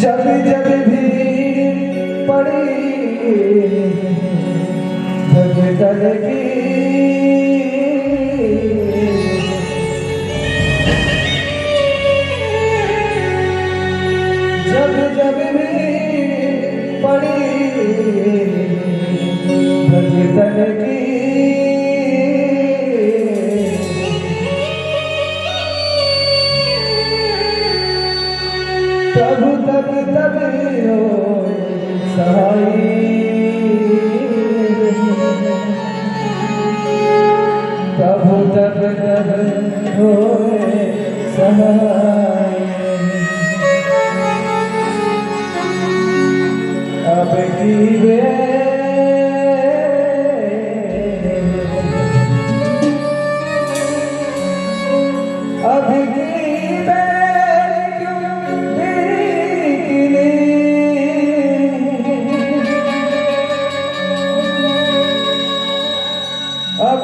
जब जब भी पड़ी भगदड़ की जब जब भी पड़ी भगदड़ की तब तब तब हो सहाई तब तब तब हो सहाई अब की वे अब की अब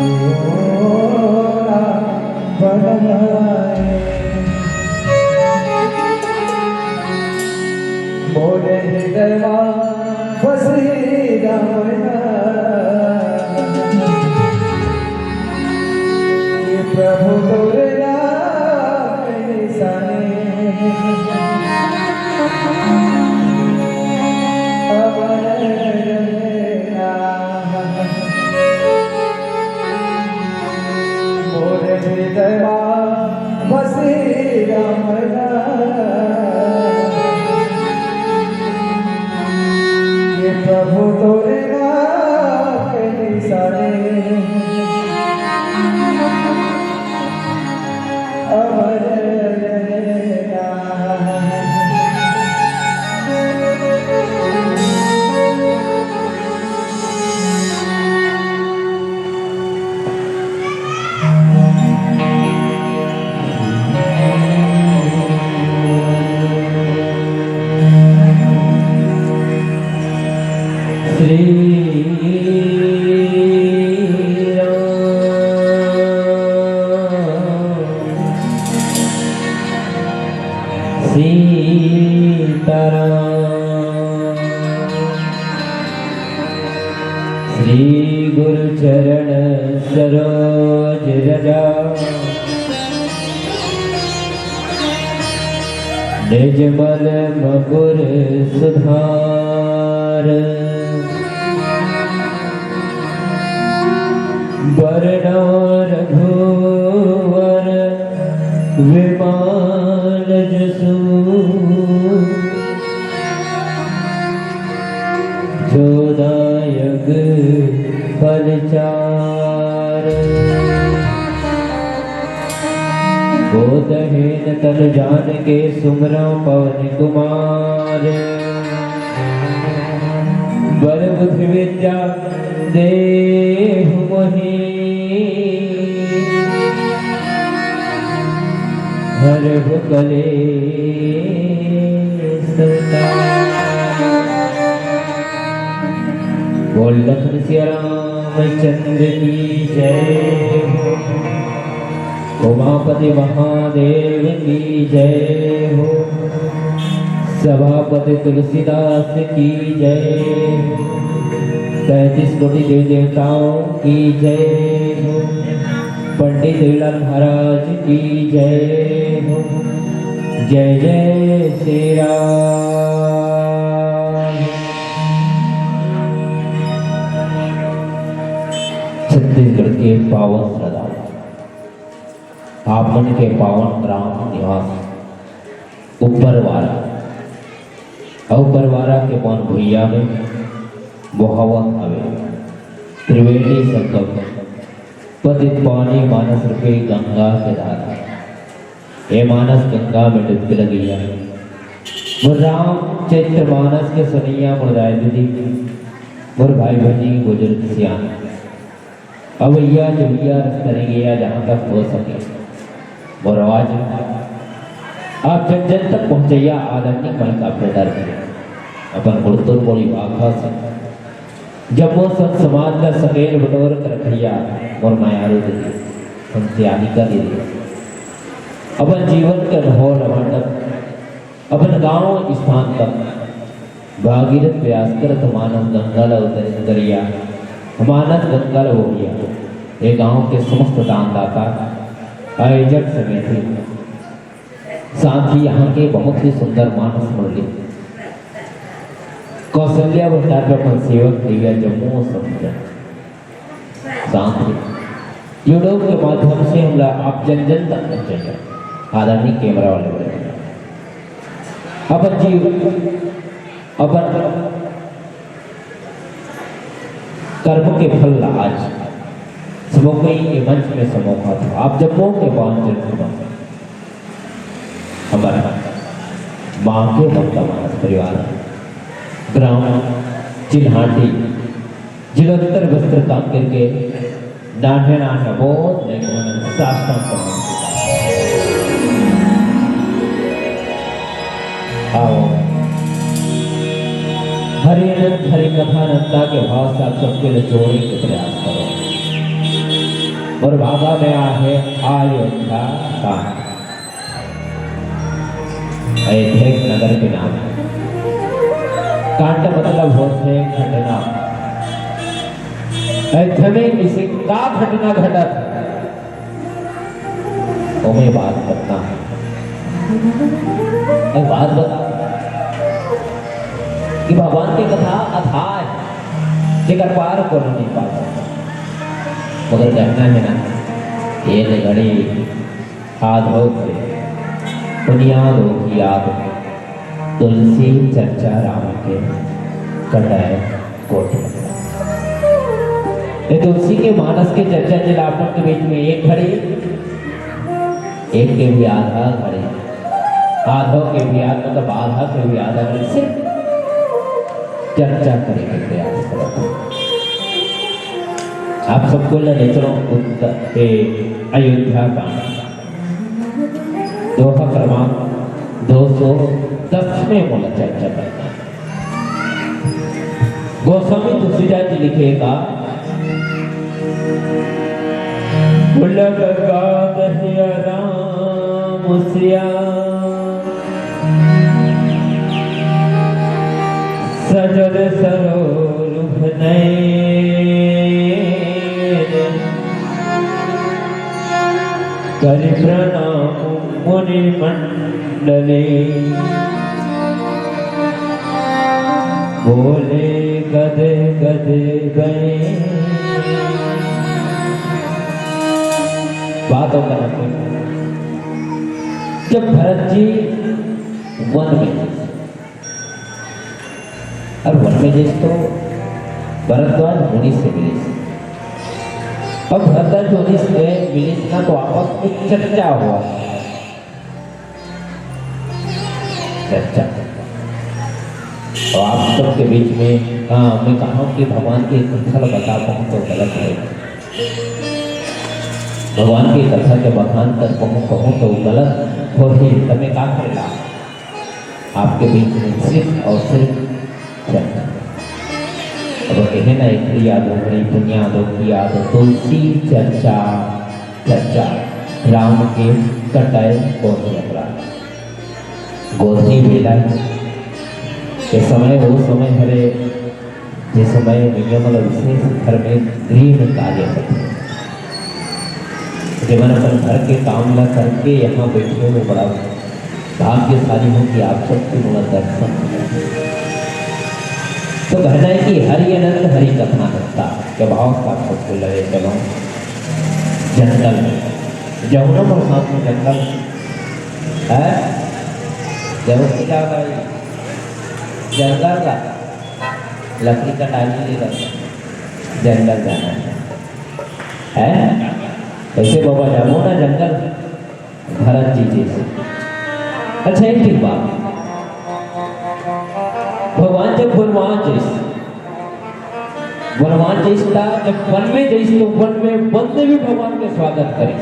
मोरा बनाए मोरे हृदय बसी रामना ये प्रभु तोरे मोरे हृदय बसी रामना ये प्रभु तोरे निशाने अमर श्री गुरु चरण सरोज रजा निज मल मकुर सुधार वर्णो रघुवर विमान जसु जोदायक फलचार बोधहीन तन जान के सुमरो पवन कुमार बर बुद्धि विद्या देहु मोहि हरहु कलेश बोल लखन सिया रामचंद्र की जय उमापति महादेव की जय हो सभापति तुलसीदास की जय 33 कोटि देवी देवताओं की जय हो पंडित देवीलाल महाराज की जय हो जय जय श्री राम। छत्तीसगढ़ के पावन श्रद्धा आप मन के पावन ग्राम निवास ऊपरवारा के पवन भुइया में बहावत हवे त्रिवेणी संगम पतित पानी मानस रूपी गंगा के धारा ये मानस गंगा में डुबकी लगी है मोर राम चैत्र मानस के सुनैया मुरदाय दीदी मोर भाई बहनी बुजुर्ग सियान अवैया जवैया रस्तरिया जहाँ तक हो सके मोर आवाज आप जन जन तक पहुँचैया आदरणीय मन का प्रदर अपन गुड़तुर बोली वाखा से जब वो संत समाज का सकेल बटोर कर रखिया और मायारू दीदी हमसे आनिका दीदी अपन जीवन के अनुभव रमाटक अपन गांव स्थान तक भागीरथ व्यास करत मानस गंगा उतरिया मानस गंगा हो गया ये गांव के समस्त दानदाता आयोजक समेत साथ ही यहाँ के बहुत ही सुंदर मानस मुरली कौशल्या भट्टाचार्य अपन सेवक दिव्या जम्मू समुद्र साथ ही यूट्यूब के माध्यम से हम आप जन जन तक पहुँचेंगे आदरणीय कैमरा वाले बड़े अपन जीव अपन कर्म के फल आज समोकई के मंच में समोखा था आप जम्मू के पांच हमारा माँ के ममता मानस परिवार ग्राम चिन्हाटी जिलोत्तर वस्त्र काम करके डांढे नाना बहुत शास्त्र आओ हरि अनंत हरि कथा नंदा के भाव से आप सबके लिए जोड़ने के प्रयास करो और भागा गया है अयोध्या का, अयोध्या एक नगर के नाम है। कांड मतलब होते हैं घटना। अयोध्या में किसी का घटना घटत वो मैं बात करता है। एक बात बता कि भगवान की कथा अथाह है, जेकर पार को नहीं पा सकता। मगर कहना है ना, ये घड़ी हाथ हो बुनियाद हो की याद तुलसी चर्चा राम के कटाए कोट। ये तुलसी के मानस के चर्चा जिलापन के बीच में एक घड़ी, एक के भी आधा घड़ी, आधो के भी आधा मतलब आधा के भी आधा घड़ी से चर्चा करने के प्रयास करो। आप सबको ले चलो अयोध्या का दोहा क्रमांक 210 में बोला चर्चा करना। गोस्वामी तुलसीदास जी लिखेगा, राम सिया सजल सरोरुख करि प्रणाम मुनि मंडले, बोले गदे गदे गए। बातों का जब भरत जी वन में, और वन में जिस तो भरद्वाज मुनि से मिले, अब भरद्वाज मुनि से मिले ना तो आपस में चर्चा हुआ। चर्चा तो आप सबके बीच में मैं कहा कि भगवान की कथा बता पाऊँ तो गलत है, भगवान की कथा के बखान कर कहूँ तो गलत हो ही। तमें क्या करेगा आपके बीच में सिर्फ और सिर्फ चर्चा। अब कहे ना एक यादों बड़ी बुनियादों की याद तुलसी चर्चा चर्चा राम के कटाए गोधनी बेला के समय वो समय हरे जिस समय नियमल विशेष घर में गृह में कार्य करते, जब अपन घर के काम न करके यहाँ बैठे हो, बड़ा भाग्यशाली हो कि आप सबके मुझे दर्शन। तो कहना है कि हरि अनंत हरि कथा करता के भाव का सबको लगे चलो जंगल में, जमुना और साथ में जंगल है, जब क्या भाई जंगल का लकड़ी का डाली ले रहा जंगल जाना है कैसे बाबा जामो ना जंगल भरत जी जैसे। अच्छा एक ठीक बात, भगवान जब वनवान जैसा जब वन में जैसे तो वन में बंदे भी भगवान के स्वागत करें,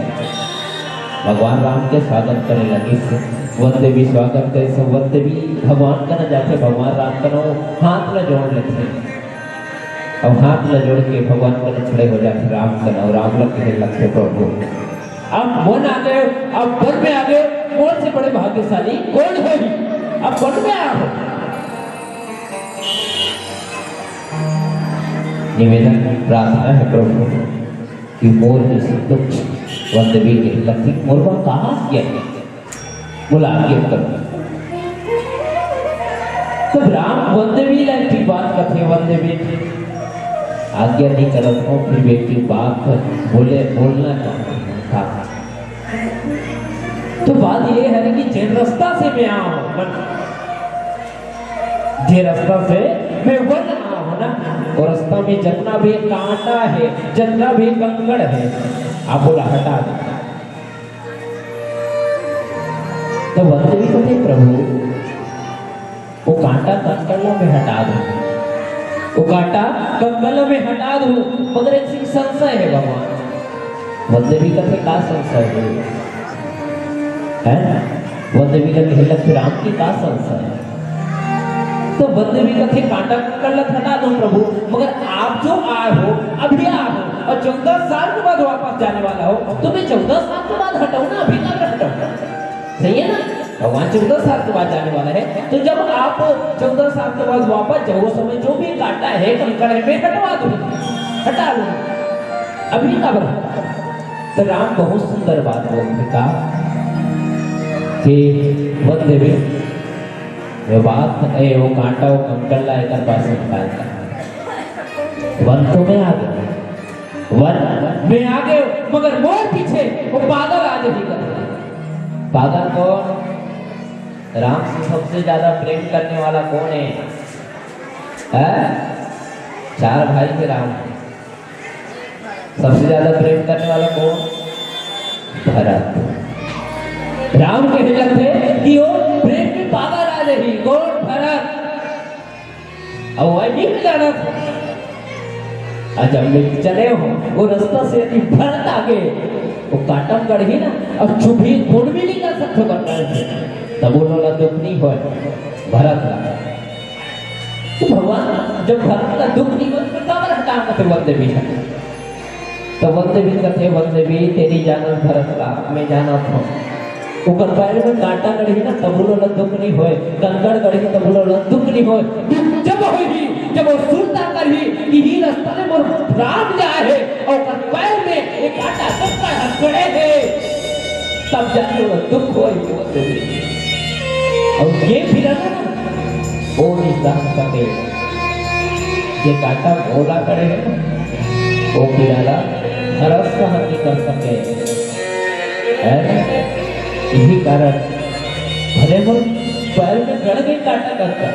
भगवान राम के स्वागत करे लगे वंदे भी स्वागत करे, सब वंदे भी भगवान का न जाके भगवान राम का नो हाथ न जोड़ लेते। अब हाथ न जोड़ के भगवान का न खड़े हो जाते राम का ना, राम लग के लगते प्रभु। अब वन आ गए, अब वन में आ गए, कौन से बड़े भाग्यशाली कौन है? अब वन में आ गए। निवेदन प्रार्थना है प्रभु कि मोर जैसे तुच्छ वंदवी के लक्ष्मी मोरबा कहाँ किया बोला आगे कर। तो राम वंदवी की बात करते वंदवी आज्ञा नहीं करत हो, फिर व्यक्ति बात बोले बोलना था। तो बात ये है कि जिन रास्ता से मैं आऊं, जिस रास्ता से मैं वन आया हूं ना, और रास्ता में जितना भी कांटा है, जितना भी कंकड़ है, आप बोला हटा दे। तो वंदवी कहते प्रभु वो कांटा कंकड़ में हटा दो, वो कांटा कंकड़ में हटा दो, मगर एक सिंह संशय है भगवान। वंदवी कहते का संशय है? वंदवी कहते लक्ष्मी राम की का संशय है? तो वंदवी कहते कांटा कंकड़ हटा दो प्रभु, मगर आप जो आए हो अभी आए हो और 14 साल के बाद वापस जाने वाला हो तो मैं 14 साल के बाद हटाऊं ना, अभी कब हटाऊं? सही है ना? भगवान 14 साल के बाद जाने वाला है, तो जब आप 14 साल के बाद वापस जाओ, उस समय जो भी काटा है कंकड़ है मैं हटवा दूंगा, हटा लूंगा, अभी कब हटा? तो राम बहुत सुंदर बात बोलते कहा कि वन देवी वो बात वो कांटा वो कंकड़ ला एक पास निकालता वन तो मैं आ गया, वन में आगे मगर मोर पीछे वो पागल आज ही कर। पागल कौन? राम से सबसे ज्यादा प्रेम करने वाला कौन है? चार भाई के राम, सबसे ज्यादा प्रेम करने वाला कौन? भरत। राम कहने लगते कि वो प्रेम की पागल आ रही, कौन? भरत। अब वह नहीं जाना था, आज हम लोग चले हो वो रास्ता से यदि भरत आगे वो काटम गढ़ी ना अब चुभी कौन भी नहीं कर सकते करना है, तब वो लोला दुख नहीं हो भरत का। तो भगवान जब भरत का दुख नहीं हो तो कब हटाऊंगा? फिर वंदे भी तो वंदे भी कहते वंदे भी तेरी जाना भरत का मैं जाना था, ऊपर पैर में कांटा गढ़ी ना तब लोला दुख नहीं होए, कंकड़ गढ़ी तब लोला दुख नहीं होए। जब होई जब वो सुरता करही कि ही रास्ता में मोर राम जाए है और कर पैर में एक कांटा कंकड़ हथड़े है, तब जाके वो दुख होए बोलते और ये फिर ना वो नहीं कर सके, ये कांटा बोला करे है वो फिराला हर सहन नहीं कर सके है। यही कारण भले वो पैर में गड़ गए कांटा करता,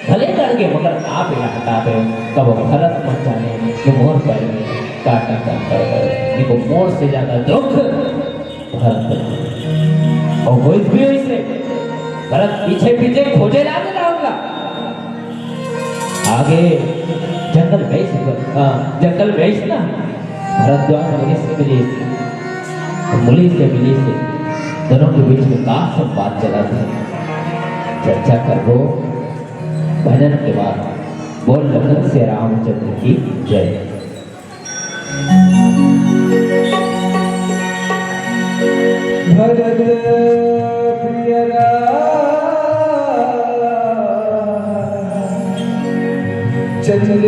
भले गड़ गए मगर आप हटा दे कब भरत मत जाने कि मोर पैर में कांटा करता देखो मोर से ज्यादा दुख भरत और वो भी वैसे भरत पीछे पीछे खोजे लागे रहूंगा आगे जंगल भेज जंगल भेज ना भरद्वाज मुनि से मिली से दोनों के बीच में काफी सब बात चला था, चर्चा कर वो भजन के बाद बोल लखन से रामचंद्र की जय। भरत प्रिय चंद्र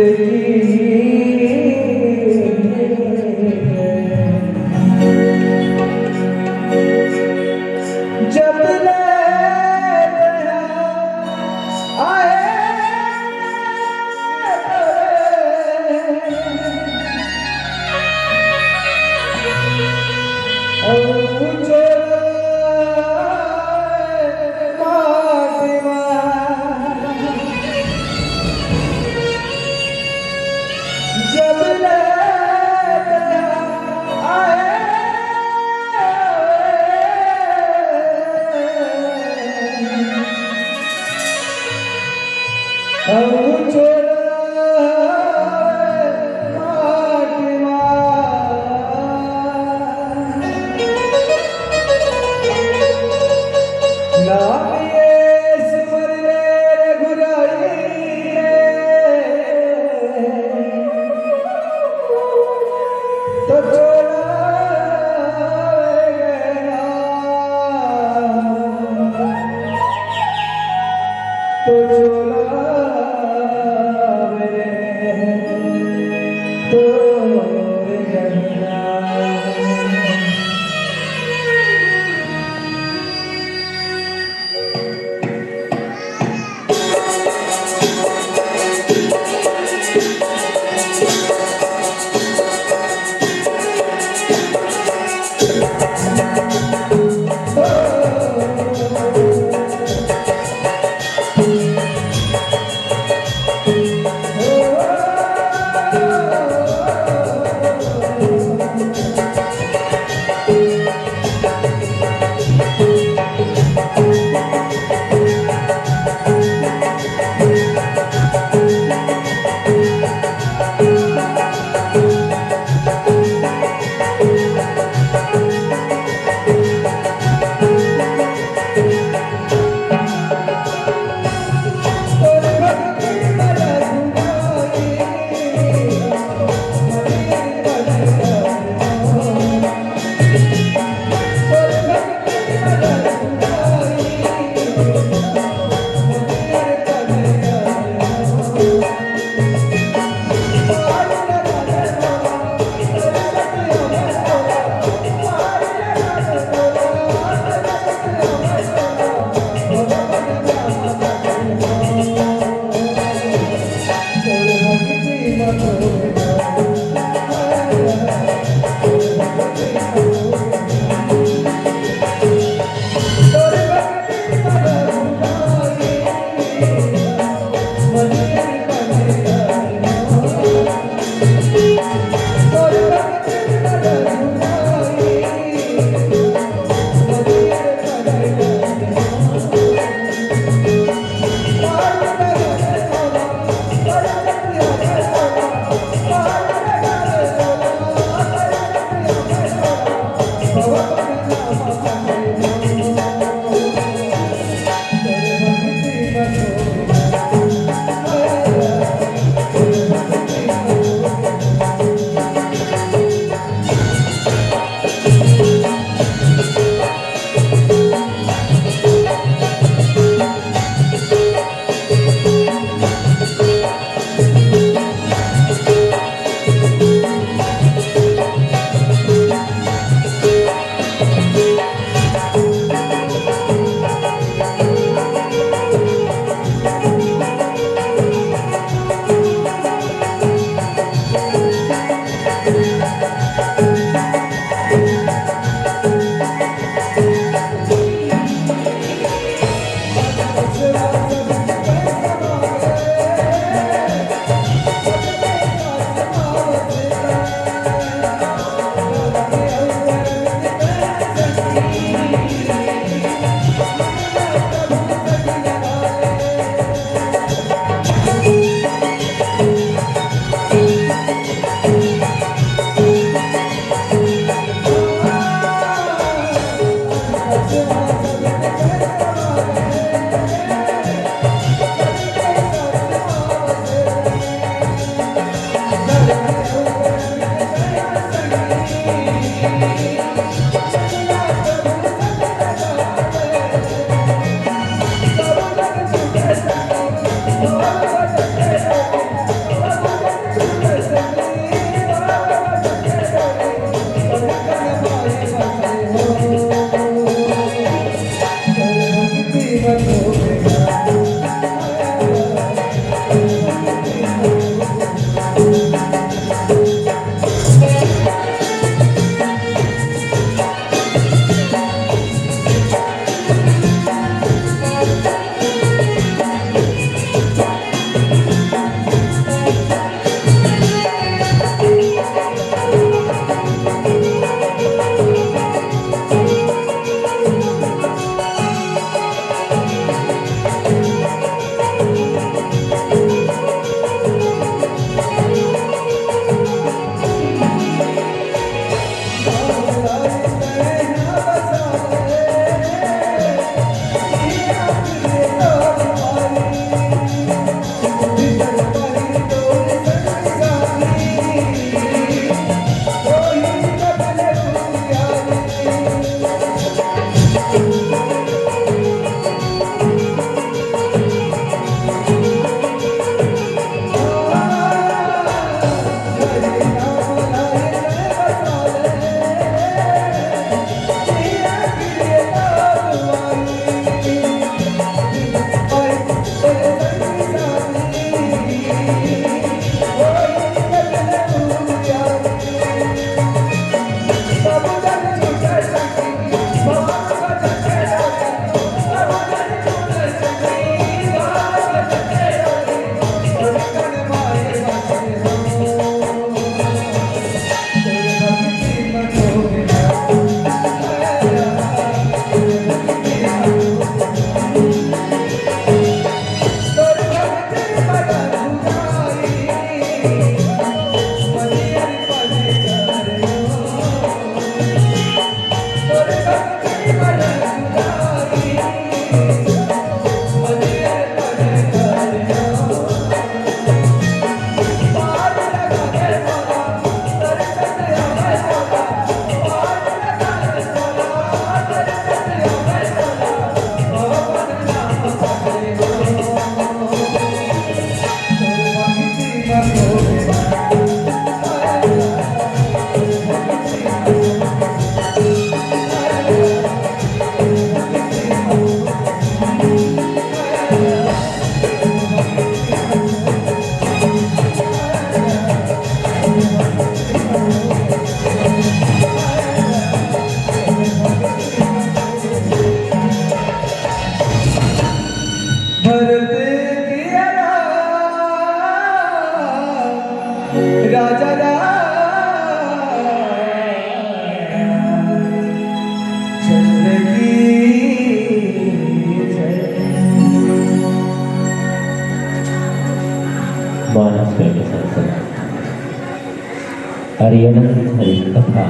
हरिअनंत हरि कथा।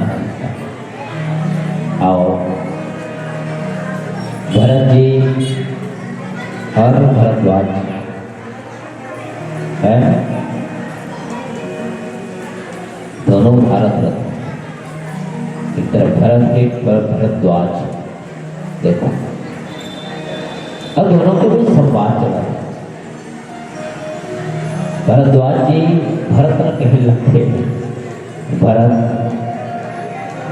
आओ भरत जी और भरद्वाज है, दोनों भारत रत्न। एक तरफ भरत, एक तरफ भरद्वाज। देखो अब दोनों के बीच संवाद चला है। भरद्वाज जी भरत ने कहने लगते, भरत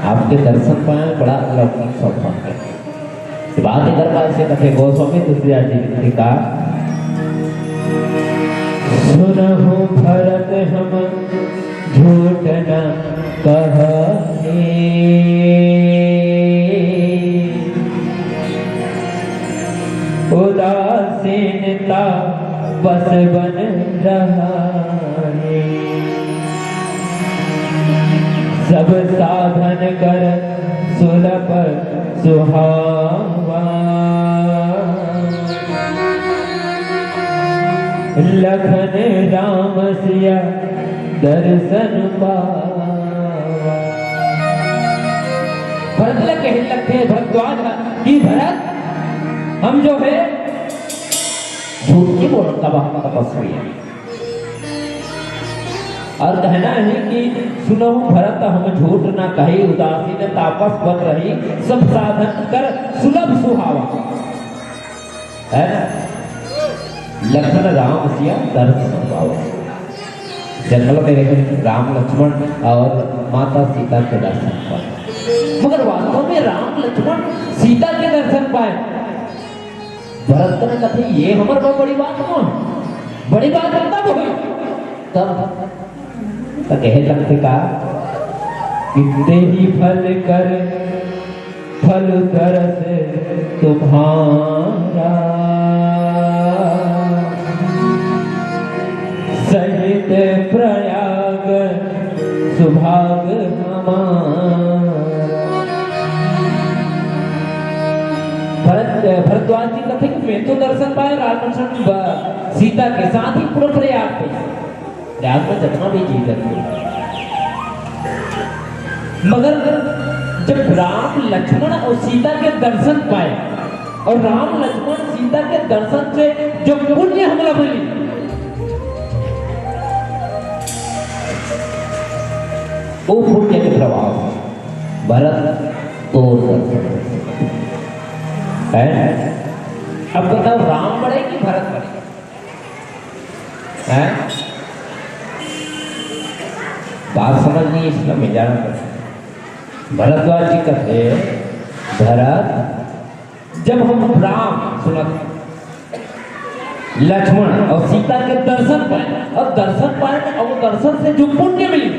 आपके दर्शन पाए बड़ा अलौकिक सौभाग्य है। बात इधर का ऐसे कथे गोस्वामी तुलसीदास जी ने कहा, सुनहु भरत हम झूठ न कहे, उदासीनता बस बन रहा है, सब साधन कर सुलभ सुहावा, लखन राम सिया दर्शन पावा। भरत कहने लगते हैं भरद्वाज कि भरत हम जो है झूठ की बोलता तपस्वी है, और कहना है कि सुनो भरत हम झूठ ना कही, उदासीन तापस बन रही, सब साधन कर सुलभ सुहावा है ना, लखन राम सिया दर्शन पावा। जंगल में राम लक्ष्मण और माता सीता के दर्शन पाए, मगर वास्तव में राम लक्ष्मण सीता के दर्शन पाए। भरत ने कहा ये हमारे बहुत बड़ी बात कौन, बड़ी बात तब हुई तब तो कहे लगते का कितने ही फल कर फल तरस तुम्हारा, सहित प्रयाग सुभाग हमारा। भरद्वाज जी कहते कि मैं तो दर्शन पाए राम लक्ष्मण सीता के साथ ही पूरा प्रयाग पे, प्रयाग में जितना भी चीज है, मगर जब राम लक्ष्मण और सीता के दर्शन पाए और राम लक्ष्मण सीता के दर्शन से जो पुण्य हमला मिली, वो पुण्य के प्रभाव भरत तोड़ दर्शन है। अब बताओ राम बड़े कि भरत बड़े है? बात समझ नहीं, इसलिए मैं जाना पड़ता। भरद्वाज जी कहते भरत जब हम राम सुना लक्ष्मण और सीता के दर्शन पाए और दर्शन पाए और वो दर्शन से जो पुण्य मिली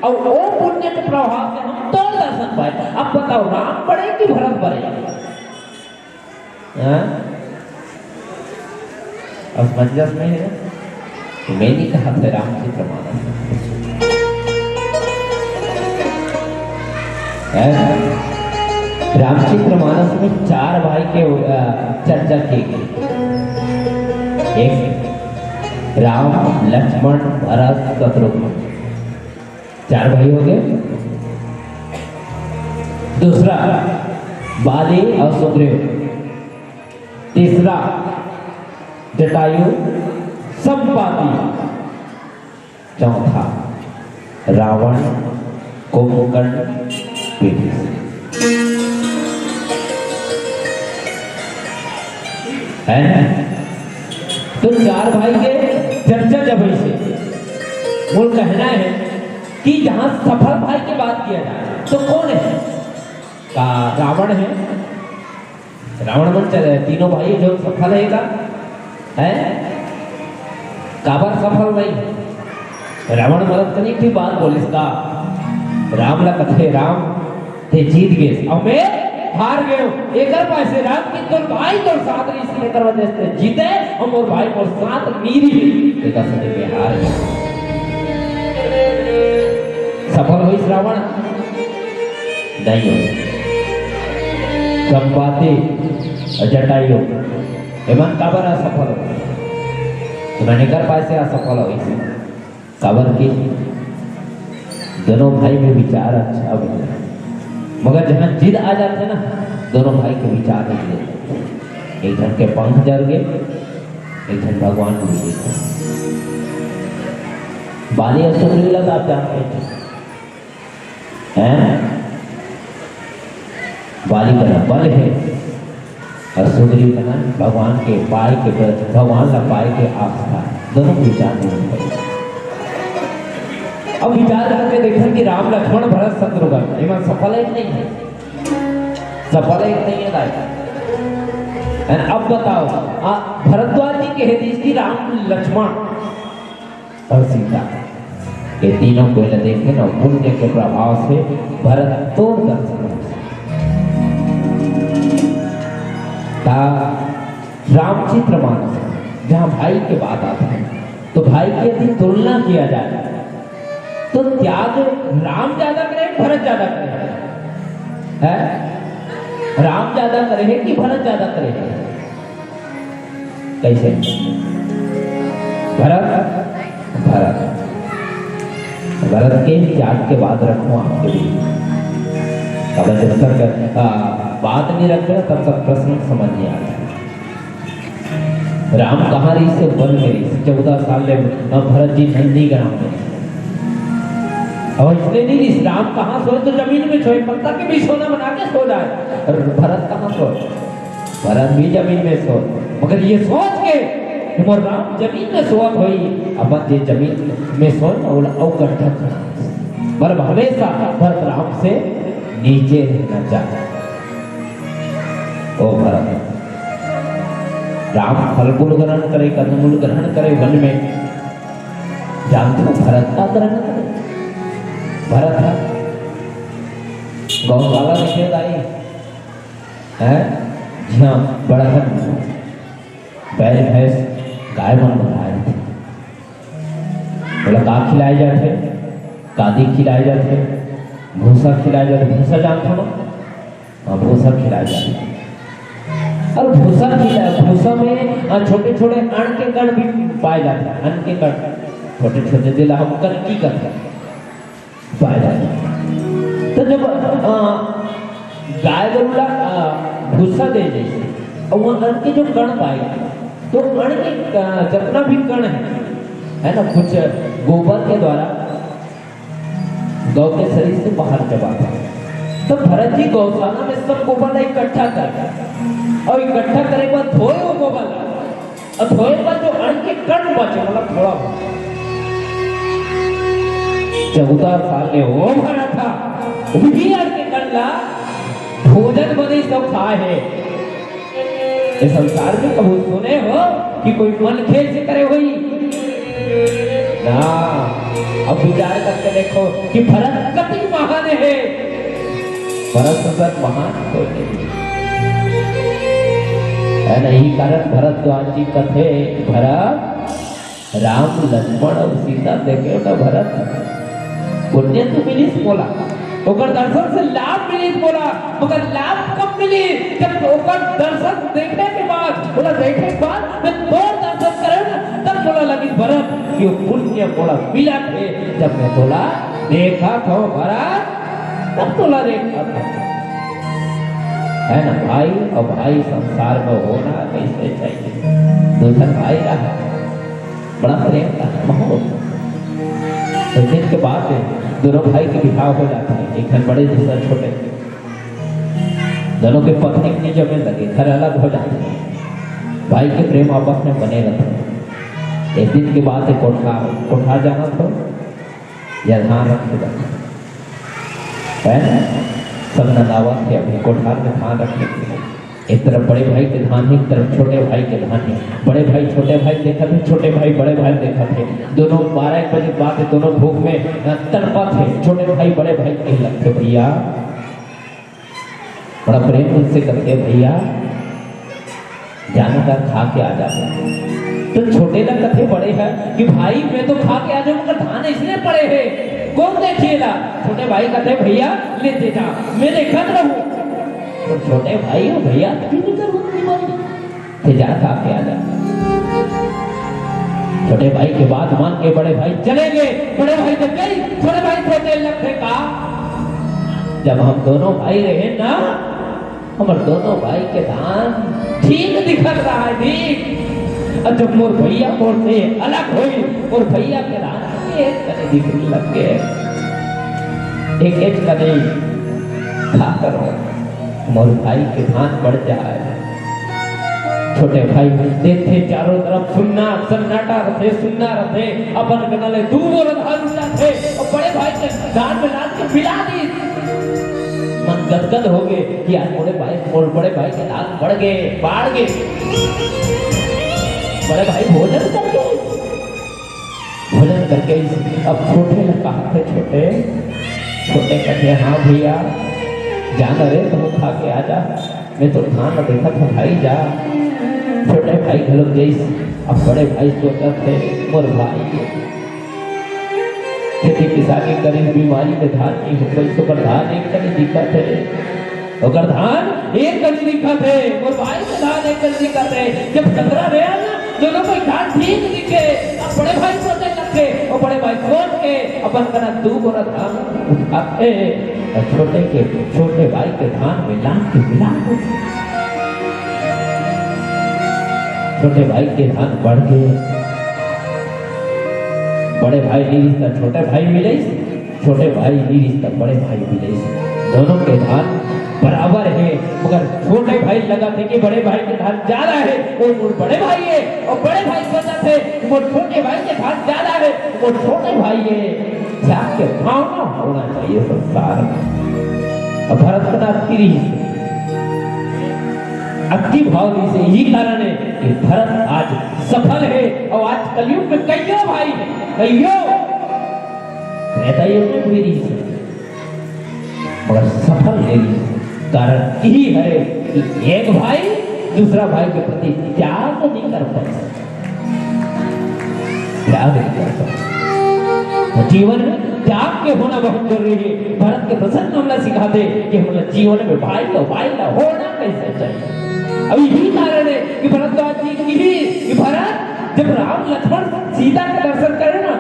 और वो पुण्य के प्रभाव से हम तो दर्शन पाए। अब बताओ राम बड़े कि भरत बड़े? असमंजस में है, तो मैं नहीं कहा था रामचित्र मानस रामचित्र मानस में चार भाई के चर्चा की गई। एक राम लक्ष्मण भरत शत्रुघ्न, चार भाई हो गए। दूसरा बाली और सुग्रीव, तीसरा जटायु संपाति, चौथा रावण कुंभकर्ण विभीषण है। तो चार भाई के चर्चा जब से वो कहना है कि जहां सफल भाई की बात किया जाए तो कौन है? का रावण है। रावण बन चले तीनों भाई जो सफल है काबर सफल नहीं। रावण मदद करने की बात बोलिस का राम ला कथे राम ते जीत गए और मैं हार गए। एक पैसे राम की तो भाई तो साथ इसलिए कर वजह से जीते और मोर भाई को साथ मीरी एक असले पे हार गए। सफल हुई रावण नहीं हो संपाति जटायु एमन काबर असफल हो मैंने कर पैसे असफल हुई काबर की दोनों भाई में विचार अच्छा बने मगर जहां जिद आ जाते ना दोनों भाई के विचार नहीं। एक जन के पंख जल गए एक जन भगवान को देखा। बाली असुर लगा आप जानते हैं बाली का नाम बल है और सुंदरी का नाम भगवान के पाए के भगवान का पाए के आस्था दोनों विचार नहीं है। अब विचार करके देखा कि राम लक्ष्मण भरत शत्रुघ्न इमान सफल एक नहीं है सफल एक नहीं है दाई। अब बताओ भरद्वाज जी के हदीस की राम लक्ष्मण और सीता ये तीनों को देखे ना पुण्य के प्रभाव से भरत तोड़ दर्शन रामचित्र मानस जहां भाई के बात आता है तो भाई की यदि तुलना किया जाए तो त्याग राम ज्यादा करे भरत ज्यादा करे है? राम ज्यादा करे कि भरत ज्यादा करे? कैसे? भरत के त्याग के बाद रखो आपके लिए अगर जब तक बात नहीं रखे तब तक प्रश्न समझ नहीं आता। राम कहाँ रही से वन में रही 14 साल में भरत जी नंदी ग्राम में और इसलिए नहीं राम कहाँ सोए तो जमीन में सोए पत्ता के भी सोना बना के सो जाए और भरत कहाँ सोए? भरत भी जमीन में सोए मगर ये सोच के मोर राम जमीन में सोत हुई अब ये जमीन में सोए और अवगढ़ पर हमेशा भरत राम से नीचे रहना चाहता। ओ भरत राम फल मूल ग्रहण करे कंदमूल ग्रहण करे वन में जानते हो भरत का ग्रहण करे भरत है गौशाला निषेध आई है जहाँ बड़हन बैल भैंस गाय मन बनाए थे बोला का खिलाए जाते कादी खिलाए जाते भूसा खिलाए जाते भूसा जानते हो ना भूसा खिलाए जाते और भूसा में छोटे छोटे अन्न के कण भी पाए जाते हैं। अन्न के कण छोटे छोटे दिल हम कण की करते पाए जाते हैं। तो जब गाय गरुड़ा भूसा दे जैसे और वो अन्न के जो कण पाएगा तो अन्न के जितना भी कण है ना कुछ गोबर के द्वारा गौ के शरीर से बाहर चबाता है। तो भरत जी गौशाला में सब गोबर इकट्ठा कर और इकट्ठा करे के बाद धोए वो गोबर और धोए पर जो अन्न के कण बचे मतलब थोड़ा 14 साल में वो भरा था वही अन्न के कण ला भोजन बने सब खाए है। इस संसार में कभी सुने हो कि कोई मन खेल से करे हुई ना। अब विचार करके देखो कि भरत कति महान है। भरत सत महान कोई नहीं है नहीं कारण भरद्वाज जी कथे भरत राम लक्ष्मण और सीता देखे तो भरत पुण्य तो मिली बोला ओकर दर्शन से लाभ मिली बोला मगर लाभ कब मिली जब ओकर दर्शन देखने के बाद बोला देखे के बाद मैं दो दर्शन करे ना तब बोला लगी भरत कि पुण्य बोला मिला थे जब मैं बोला देखा तो भरत तब बोला देखा है ना भाई और भाई संसार में होना कैसे चाहिए दूसरा भाई रहा बड़ा प्रेम का माहौल तो दिन के बाद दोनों भाई के विवाह हो जाते हैं एक घर बड़े दूसरा छोटे दोनों के पत्नी अपनी जमीन लगे घर अलग हो जाते हैं भाई के प्रेम आपस में बने रहते हैं। एक दिन की बात है कोठा जाना था या ध्यान रखिएगा है ना। सब नदावा थे अपनी कोठार में ध्यान रखने के लिए। एक तरफ बड़े भाई के ध्यान है, एक तरफ छोटे भाई के ध्यान है। बड़े भाई छोटे भाई देखा थे, छोटे भाई बड़े भाई देखा थे। दोनों 12-1 बजे के बाद दोनों भूख में तड़पा थे। छोटे भाई बड़े भाई कहीं लगते भैया, बड़ा प्रेम उनसे करते भैया जाना कर खा के आ जाते। तो छोटे ना कथे बड़े हैं कि भाई मैं तो खा के आ जाऊँ, मगर धान इसलिए पड़े हैं कौन देखिएगा। छोटे भाई कहते भैया लेते जा, मैं देखा रहूं। तो छोटे भाई हो भैया जा खा के आ जा। छोटे भाई के बात मान के बड़े भाई चले गए। बड़े भाई जब गए, छोटे भाई छोटे लगते का जब हम दोनों भाई रहे ना, हमारे दोनों भाई के धान ठीक दिखत रहा है ठीक। और जब मोर भैया मोर से अलग हुई और भैया के धान एक कने दिखने लग गए, एक कने खा करो मोर भाई के धान बढ़ जाए। छोटे भाई देखे चारों तरफ सुनना सन्नाटा रहे, सुनना रहे। अपन कनाले दूर धान थे और बड़े भाई के धान में लाद के पिला दी। मन गदगद हो गए कि आज बड़े भाई के धान बढ़ गए, बाढ़ गए। बड़े भाई भोजन करके अब छोटे ने कहा थे, छोटे कहते हाँ भैया जाना रे तुम खा के आ जा, मैं तो धान देखा था भाई जा। छोटे भाई घर गई। अब बड़े भाई सोचा थे मोर भाई खेती किसानी करी, बीमारी में धान नहीं हो गई तो धान एक कनी दिखा थे, अगर धान एक कनी दिखा थे मोर भाई के धान एक कनी दिखा थे। जब 17 रहे ना दोनों को धान ठीक दिखे। अब बड़े भाई सोचने लगे और बड़े भाई सोच के अपन कना 2 बोरा धान उठाते और छोटे भाई के धान में लाद के मिला। छोटे भाई के धान बढ़ गए। बड़े भाई नहीं रिश्ता छोटे भाई मिले, छोटे भाई नहीं रिश्ता बड़े भाई मिले। दोनों के धान बराबर है, मगर छोटे भाई लगा थे कि बड़े भाई के धान ज्यादा है और बड़े भाई है, और बड़े भाई सोचा थे वो छोटे भाई के धान ज्यादा है वो छोटे भाई है। त्याग के भावना होना चाहिए संसार में। और भरत का अति भाव से यही कारण है कि भरत आज सफल है। और आज कलयुग में कईयों भाई कईयों रहता है मगर सफल नहीं। कारण यही है कि एक भाई दूसरा भाई के प्रति त्याग नहीं कर पाता, त्याग नहीं कर पाता। जीवन में त्याग के होना बहुत जरूरी है। भरत के प्रसंग हमला सिखाते कि हम जीवन में भाई का होना कैसे चाहिए। अभी यही कारण है कि भरद्वाज जी की भरत जब राम लक्ष्मण सीता के दर्शन करे ना,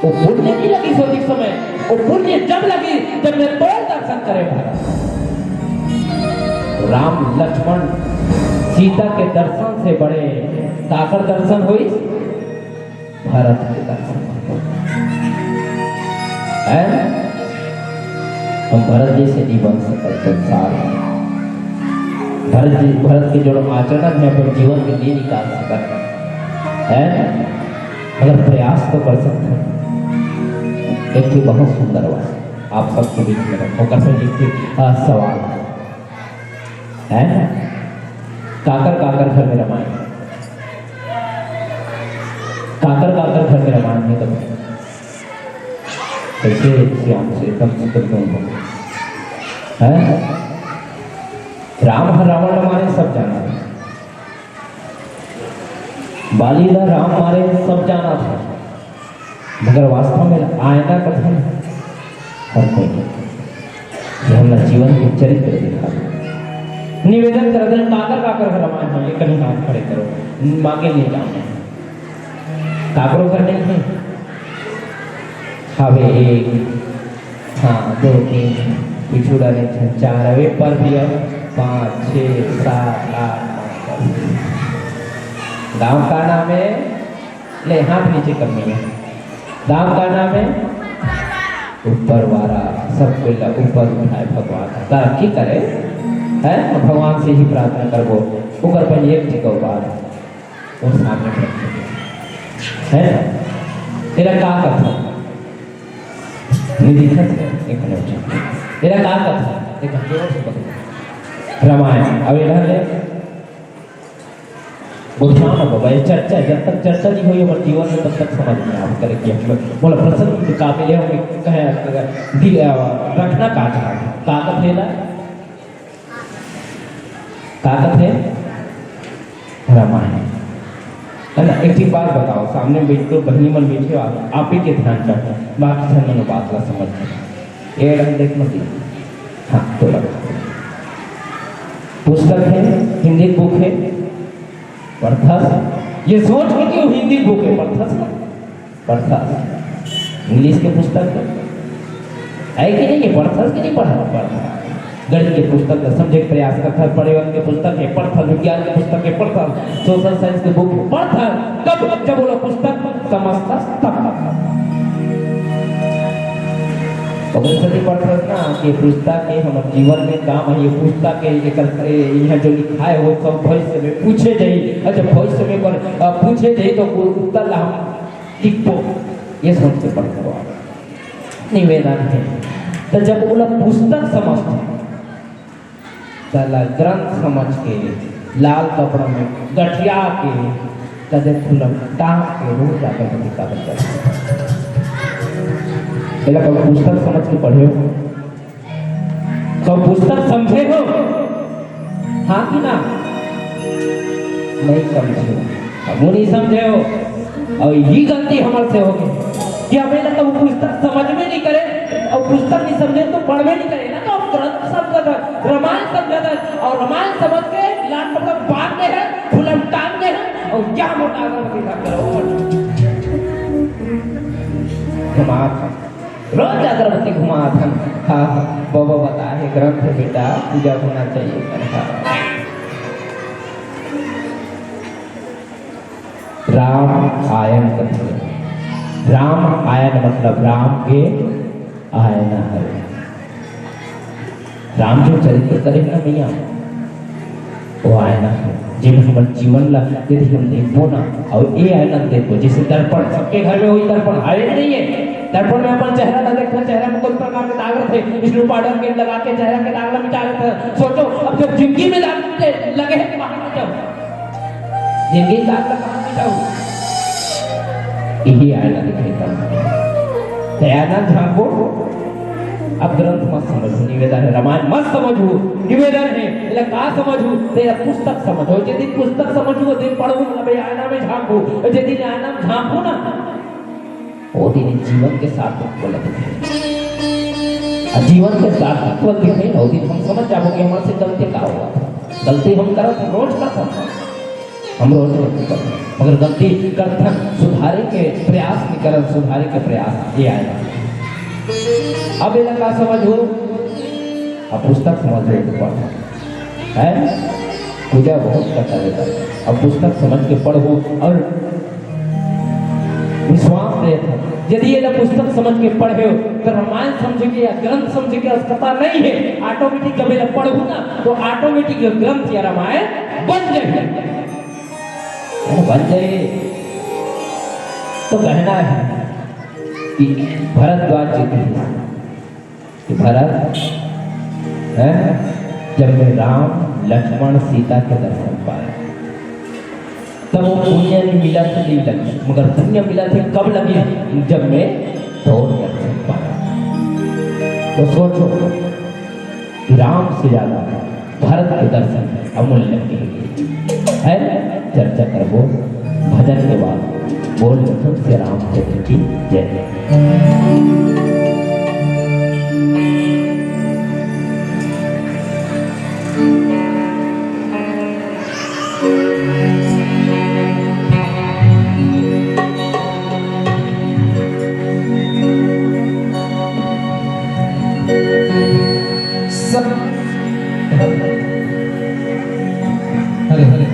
वो पुण्य नहीं लगी सोचिक समय, वो पुण्य जब लगी जब मैं तो दर्शन करे भरत। राम लक्ष्मण सीता के दर्शन से बड़े ताकर दर्शन हुई भरत के दर्शन है। हम भरत जी से नहीं बन सकते संसार में। भरत के जो आचरण है अपने जीवन के लिए निकाल सकते है, मगर प्रयास तो कर सकते हैं। एक चीज बहुत सुंदर बात आप सबके बीच में रखो कर सकते सवाल है। काकर घर में रामायण, काकर घर में रामायण नहीं करते कैसे श्याम से एकदम सुंदर है। राम रावण मारे सब जाना था, बालीदा राम मारे सब जाना था, मगर वास्तव में आयना कथन हर कोई नहीं। हमारा जीवन के चरित्र दिखा निवेदन कर दें काकर रामायण में कहीं हाथ खड़े करो, मांगे नहीं जाने काकरों कर नहीं है। हवे 1 हाँ 2 3 पिछुड़ा ने 4 अवे पर भी 5 6 7 8 गांव का नाम है, ले हाथ नीचे करनी है। गांव का नाम है ऊपर वाला, सब ऊपर उठाए भगवान तरक्की करे है। भगवान से ही प्रार्थना करबो ऊपर पर एक टिको बात और सामने है तेरा का कथा निधि एक मिनट तेरा का कथा एक जोर से पकड़ रामायण अब इधर ले बुझाना बाबा ये चर्चा जब तक चर्चा नहीं हुई हमारे जीवन में तब तक समझ नहीं आप करेंगे हम लोग बोला प्रसंग के काबिल है हमें कहे रखना कागज है ना कागज है रामायण है ना। एक चीज बात बताओ सामने बैठ दो बहनी मन बैठे आप ही के ध्यान रखो बाकी धन मन बात ला समझ ये देख मत हाँ तो पुस्तक है हिंदी बुक है पढ़थस ये सोच के कि वो हिंदी बुक है पढ़थस इंग्लिश के पुस्तक है कि नहीं ये पढ़थस कि नहीं पढ़ा गणित के पुस्तक का समझे प्रयास करता है पर्यावरण के पुस्तक है पढ़थस विज्ञान के पुस्तक है पढ़थस सोशल साइंस के बुक पढ़थस कब जब बोलो पुस्तक समझता तब नहीं पढ़थस ना कि पुस्तक के हमारे जीवन में काम है ये पुस्तक के यहाँ जो लिखा है वो सब भविष्य में पूछे जाए अच्छा भविष्य में पूछे जाए तो उत्तर हम लिखो ये सोच के पढ़ते निवेदन है तो जब बोला पुस्तक समझते चला ग्रंथ समझ के लाल कपड़ा में गठिया के कदे खुलम टांग के रोज जाकर बच्चा पहले कब पुस्तक समझ के पढ़े हो कब पुस्तक समझे हो हाँ कि ना नहीं समझे अब वो नहीं समझे हो और ये गलती हमारे से होगी कि हमें ना कब पुस्तक समझ में नहीं करे और पुस्तक नहीं समझे तो पढ़ में नहीं करे ना तो आप ग्रंथ समझा था रामायण समझा था और रामायण समझ के लाल कपड़ा बांधते हैं फुलम टांगते हैं और क्या मोटा घुमा रोज अगरबत्ती घुमा था हाँ बाबा बता है ग्रंथ बेटा पूजा होना चाहिए राम आयन करते राम आयन मतलब राम के आयना है राम जो चरित्र करे ना भैया वो आयना है जब हमारे जीवन ला यदि हम देखो ना और ये आयना देखो जैसे दर्पण सबके घर में वही दर्पण आए नहीं है दर्पण में अपन चेहरा ना देखना चेहरा में कोई प्रकार के दाग रहते इसलिए पाउडर के लगा के चेहरा के दाग मिटा लेते हैं सोचो अब जब जिंदगी में दाग लगे हैं कहाँ मिटाओ जिंदगी दाग कहाँ मिटाओ यही आयना दिखाई पड़ता है आयना झांको अब ग्रंथ मत समझो निवेदन है रामायण मत समझो निवेदन है એટલે का समझो तेरा पुस्तक समझो यदि पुस्तक समझो दिन पढ़ो भाई आईना में झांको यदि आईना में झांको ना वो दिन जीवन के साथ गलत है जीवन के साथ गलत दिखे ना दिन हम समझ जाओ कि हमारे से गलती का हुआ गलती हम करत रोज करते हम रोज करते मगर गलती करते सुधारे के प्रयास नहीं करत सुधारे के प्रयास ये आएगा अब ये का समझो अब पुस्तक समझ रहे तो पढ़ो है पूजा बहुत करता रहता है अब पुस्तक समझ के पढ़ो और विश्वास रहता यदि ये पुस्तक समझ के पढ़े हो तो रामायण समझ के या ग्रंथ समझ के आवश्यकता नहीं है ऑटोमेटिक जब ये पढ़ो ना तो ऑटोमेटिक ग्रंथ या रामायण बन जाए तो कहना है कि भरद्वाज जी भरत है जब मैं राम लक्ष्मण सीता के दर्शन पाया तब वो पुण्य नहीं मिला था नहीं लगे मगर पुण्य मिला थे कब लगे जब मैं दौड़ दर्शन पाया तो सोचो राम से ज्यादा भरत के दर्शन अमूल्य है चर्चा करो भजन के बाद बोल से रामचंद्र की जय हरे हरे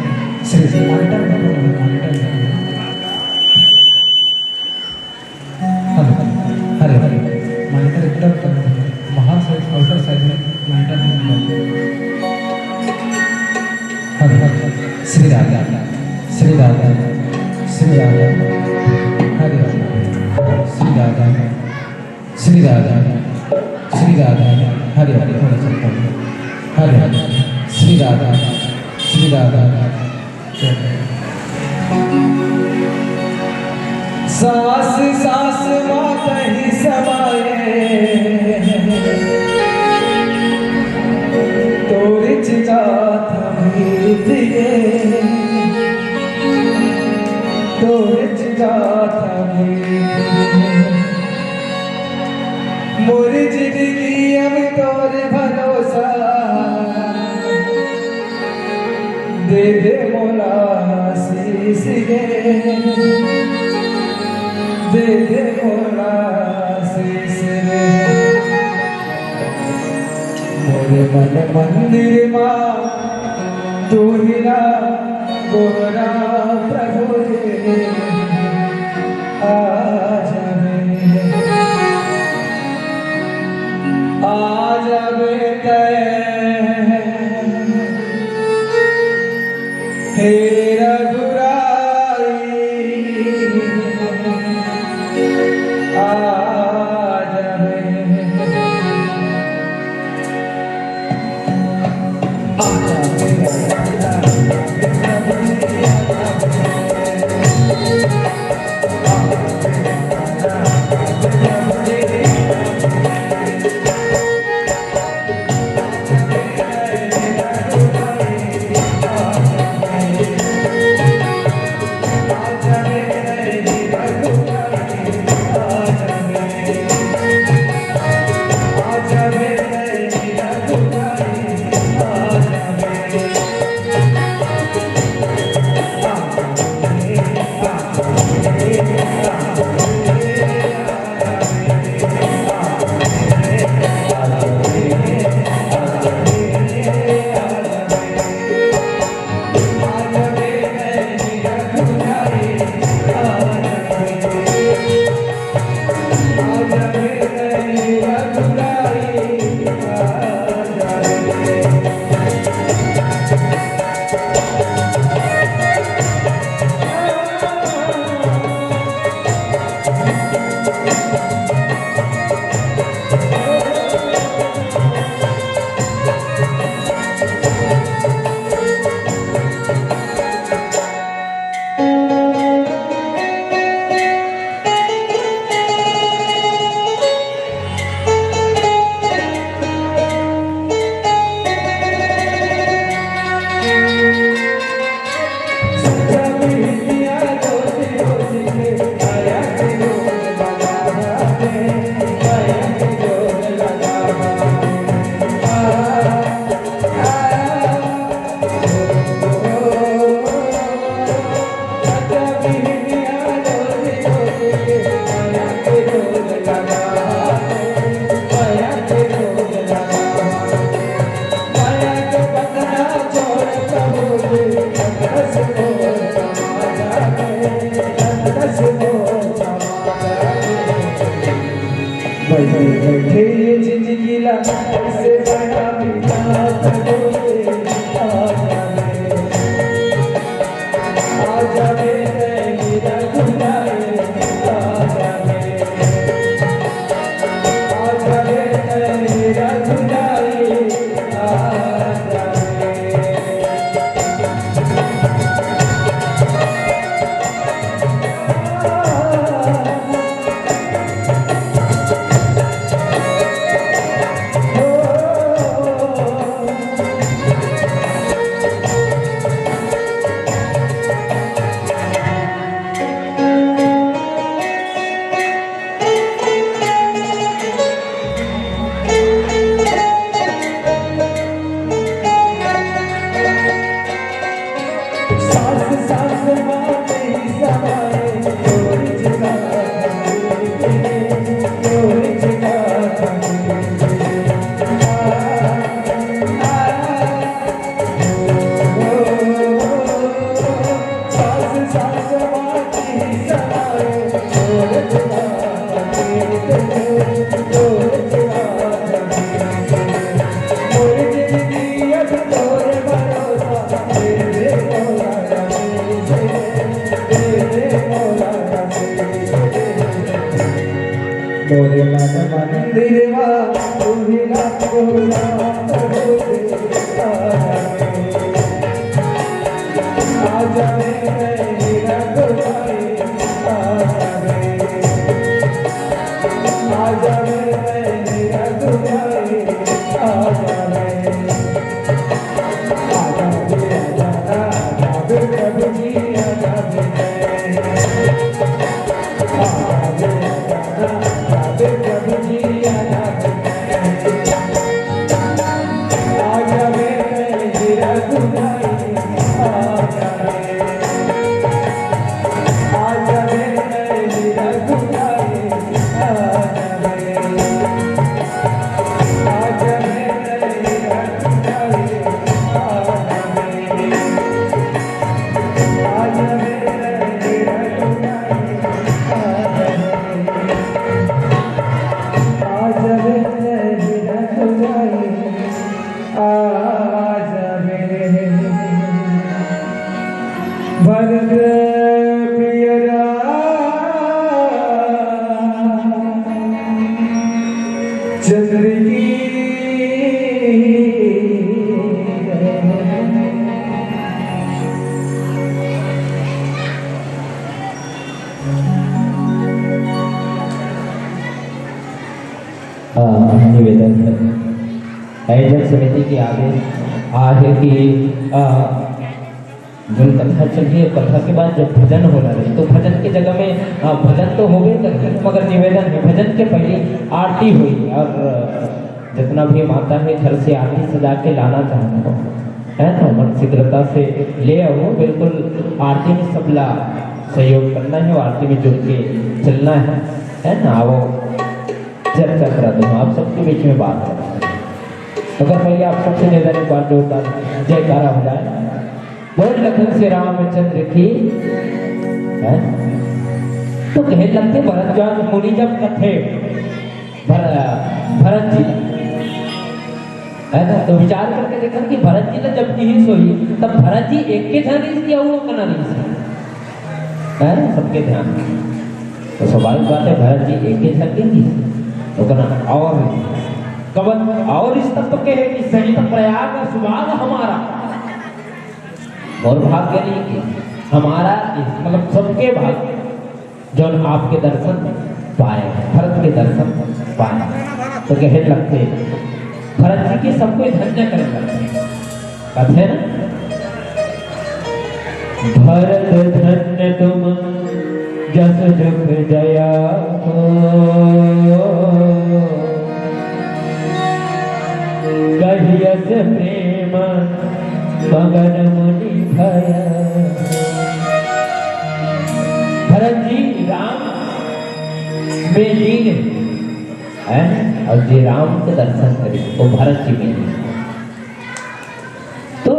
श्री श्री मॉनिटर हरे हरे मॉनिटर एकदम बाहर साइड आउटर साइड में मॉनिटर हरे हरे श्री राधा श्री राधा श्री राधा हरे हरे श्री राधा श्री राधा हरे हरे थोड़ा सा हरे हरे श्री राधा सास सास मात ही समाये तोरी चिजात मीत गे तोरी चिजात मोरी जिंदगी अब तोरे भरोसा दे दे मोला शीश गे दे दे मोला शीश गे मोरे मन मंदिर माँ तू हीरा गोरा प्रभु रे आज हे रघुराई आज बैठे जिंदगी ला से बड़ा बिना तोरे आजा मेरा खुदाए आजा मेरा खुदाए आजा मोरे माधवा मंदिरवा तुहिला कोला आजा रे मेरा दुआई आजा रे मेरा दुआई आजा रे प्रभु जी आजा प्रभु जी आजा मेरा दुआई आजा मेरा दुआई भरत प्रियरा चंद्र की निवेदन है आयोजक समिति के आगे कि जो कथा चल रही है कथा के बाद जब भजन होना रही तो भजन की जगह में भजन तो हो गए करते मगर निवेदन है भजन के पहले आरती हुई और जितना भी माता है घर से आरती सजा के लाना चाहता हो है ना मन शीघ्रता से ले आओ बिल्कुल आरती में सबला सहयोग करना है और आरती में जुड़ के चलना है ना वो चर्चा करा दूँ आप सबके बीच में बात करा अगर पहले आप सबसे निवेदन एक बार जोरदार जयकारा हो जाए बोल लखन से रामचंद्र की है तो कहे लगते भरद्वाज मुनि जब कथे भरत जी है ना तो विचार करके देखा कि भरत जी ने जब रीस हुई तब भरत जी एक के ध्यान रीस किया हुआ कना रीस है सबके ध्यान तो स्वाभाविक बात है भरत जी एक के ध्यान देंगे तो कना और कवन और इस तत्व के है कि सहित प्रयाग सुभाग हमारा और भाग्य नहीं कि हमारा मतलब सबके भाग्य जो आपके दर्शन पाए भरत के दर्शन पाए तो कहे लगते भरत जी के सबको धन्य कर कहते हैं ना भरत धन्य तुम जस जुग जया हो कहियस प्रेम मगन मुनि भया भरत जी राम में लीन है और जी राम के दर्शन करे वो भरत जी में तो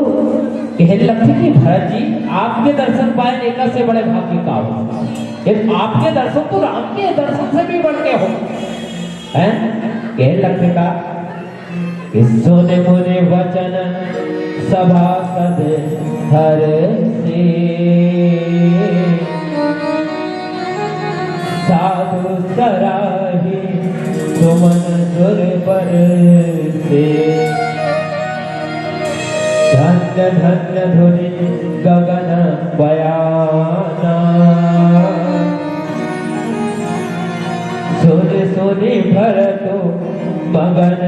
कहने लगते कि भरत जी आपके दर्शन पाए एक से बड़े भाग्य का हो आपके दर्शन तो राम के दर्शन से भी बढ़ के हो हैं कहने लगते का सुने मुने वचन सभासद हर से साधु सराही सुमन दुर्बर से धन्य धन्य धुनि गगन बयाना सुनि सुनि भरतो मगन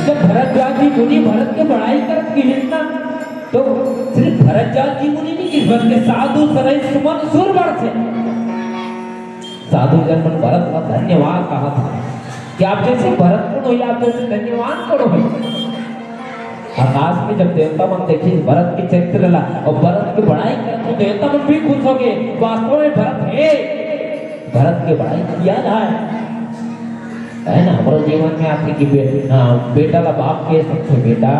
जब भरद्वाज जी मुनि भरत के बड़ाई करत की हिन्ना तो सिर्फ भरद्वाज जी मुनि नहीं कि बल्कि साधु सरय सुमन सुरवर से साधु जन भरत का धन्यवाद कहा था कि आप जैसे भरत को हो आप जैसे धन्यवाद करो भाई आकाश में जब देवता मन देखिए भरत की चरित्र ला और भरत की बड़ाई करत तो देवता मन भी खुश हो गए वास्तव में भरत है भरत की बड़ाई किया जाए है ना हमारे जीवन में आते कि बेटा ला बाप के सबसे बेटा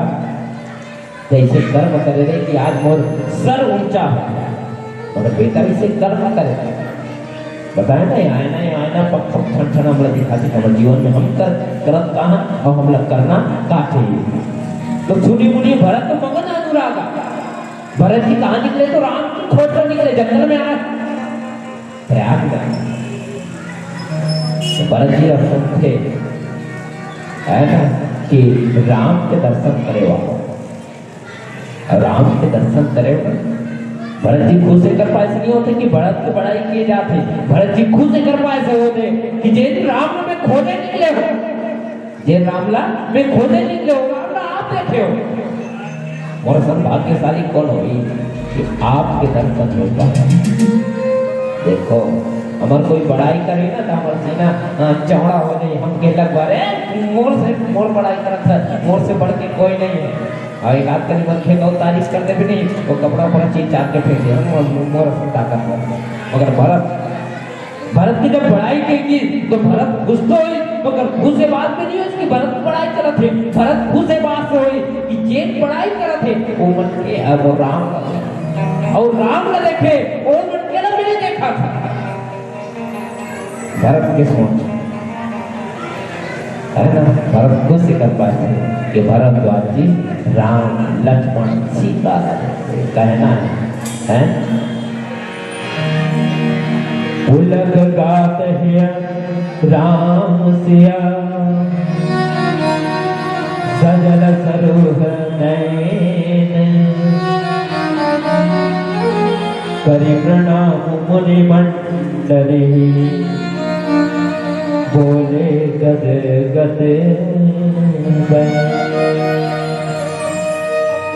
जैसे कर्म करे रहे कि आज मोर सर ऊंचा है और बेटा इसे कर्म करे बताए ना आयना पक पक क्षण क्षण हमला दिखाते हमारे जीवन में हम करत कहाँ और हमला करना का चाहिए तो सुनी मुनि भरत तो मगन अनुरागा भरत जी कहाँ निकले तो राम की खोज पर निकले जंगल में आए प्रयागराज। तो भरत जी अब थे है ना कि राम के दर्शन करे वहां, राम के दर्शन करे। भरत जी खुद से कर पाए नहीं होते कि भरत की बड़ाई किए जाते, भरत जी खुद से कर पाए से होते कि जे राम में खोजे निकले हो, जे रामला में खोजे निकले हो, रामला आप देखे हो। और सब भाग्यशाली कौन हुई कि आपके दर्शन हो पाए। देखो हमार कोई बड़ाई करे ना तो हमार सीना चौड़ा हो जाए, हम के लग बारे मोर बड़ाई करत है, मोर से बढ़ के कोई नहीं है। और एक आध करी मन खेत और तारीफ करते भी नहीं, वो कपड़ा पर चीज चाट के फेंक दिया मोर ताकत है। मगर भरत की जब बड़ाई की तो भरत खुश तो हुई, मगर खुश से बात में नहीं हुई कि भरत बड़ाई करत थे। भरत खुश से बात से हुई कि जे बड़ाई करत थे वो मन के अब राम और राम ने देखे वो मन के ना मैंने देखा था। भरत के सोच है ना, भरत खुद से कर पाए कि भरद्वाज जी राम लक्ष्मण सीता कहना है उलग गात है राम सिया सजल सरोह नयन करि प्रणाम मुनि मंडली बोले गद गद।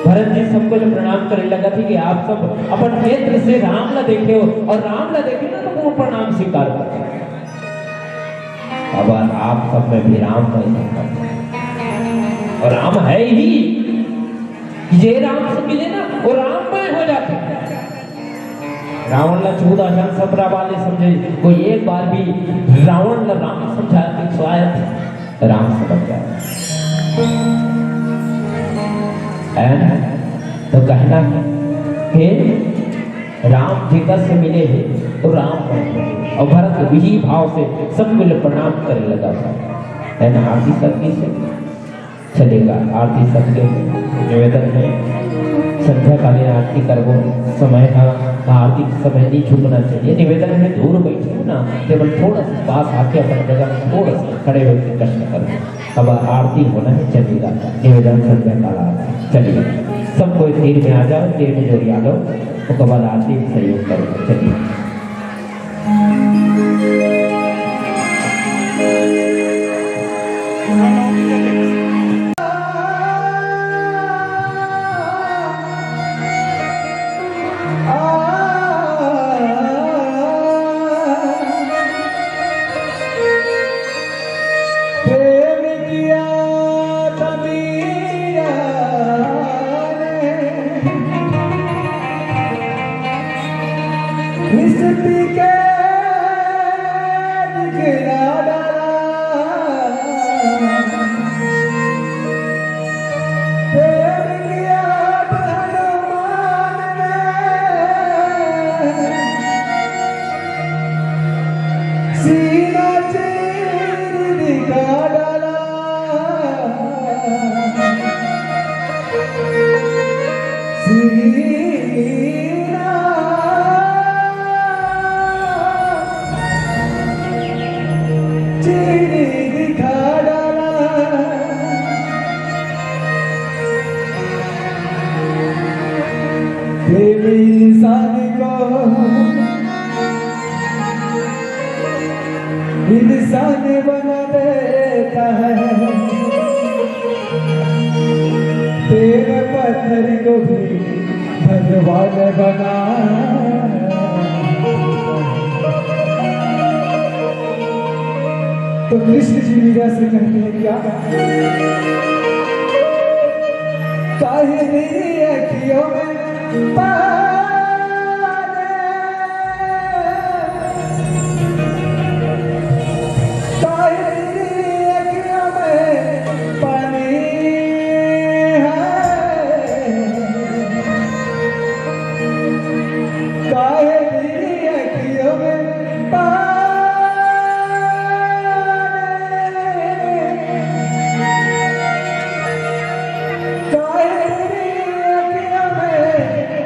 भरत जी सबको जो प्रणाम करने लगा थी कि आप सब अपन नेत्र से राम ला देखे हो और राम ला देखे ना तो वो प्रणाम स्वीकार करते। अब आप सब में भी राम और राम है ही, ये राम से मिले ना वो राममय हो जाते। रावण ला 14 सब वाले समझे, कोई एक बार भी रावण ला राम समझा कि स्वायत्त राम समझ जाए। तो कहना है राम जी का से मिले हैं तो राम और भरत विधि भाव से सबको प्रणाम करने लगा था, है ना। आरती सबकी से चलेगा, आरती सबके निवेदन में संध्या कालीन आरती करवो समय आरती समय नहीं छूटना चाहिए। निवेदन में दूर बैठे हो ना केवल थोड़ा सा पास आके अपनी जगह में थोड़ा सा खड़े होकर कष्ट करो। अब आरती होना है, चलेगा निवेदन संध्या काला चलिए सबको तीर में आ जाओ, तीर में जोड़ी आ जाओ तो बाद आरती सहयोग करो। चलिए इंसान बना देता है, तेरे पत्थर को भी भगवान बना। तो कृष्ण जी लीला से कहते हैं क्या, काहे मेरी अखियों में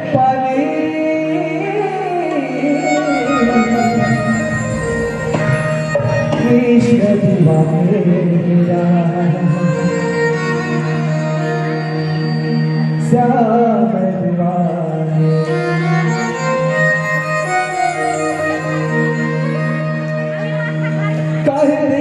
पानी कृष्ण दीवानेरा श्याम दीवाने काहे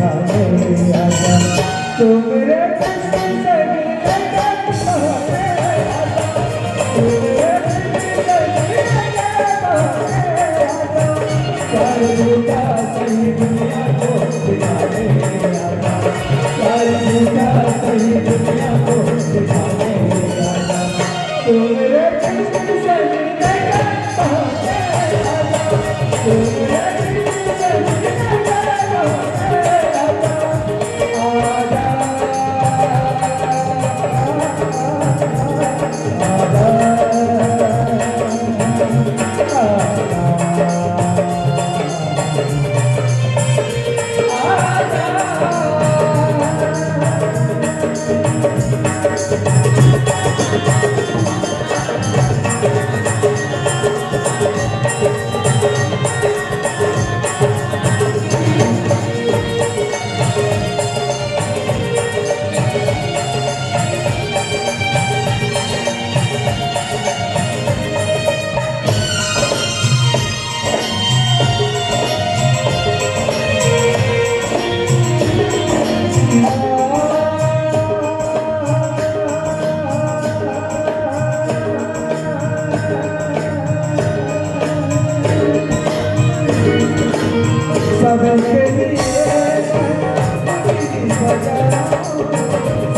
बिठाने आजा तू मेरे कृष्ण से मिलने बहाने आजा तू मेरे कृष्ण से मिलने बहाने आजा चाहे का सही दुनिया को दिखाने आजा चाहे का सही दुनिया को दिखाने आजा तू मेरे कृष्ण से मिलने बहाने आजा तू मेरे कृष्ण से मिलने बहाने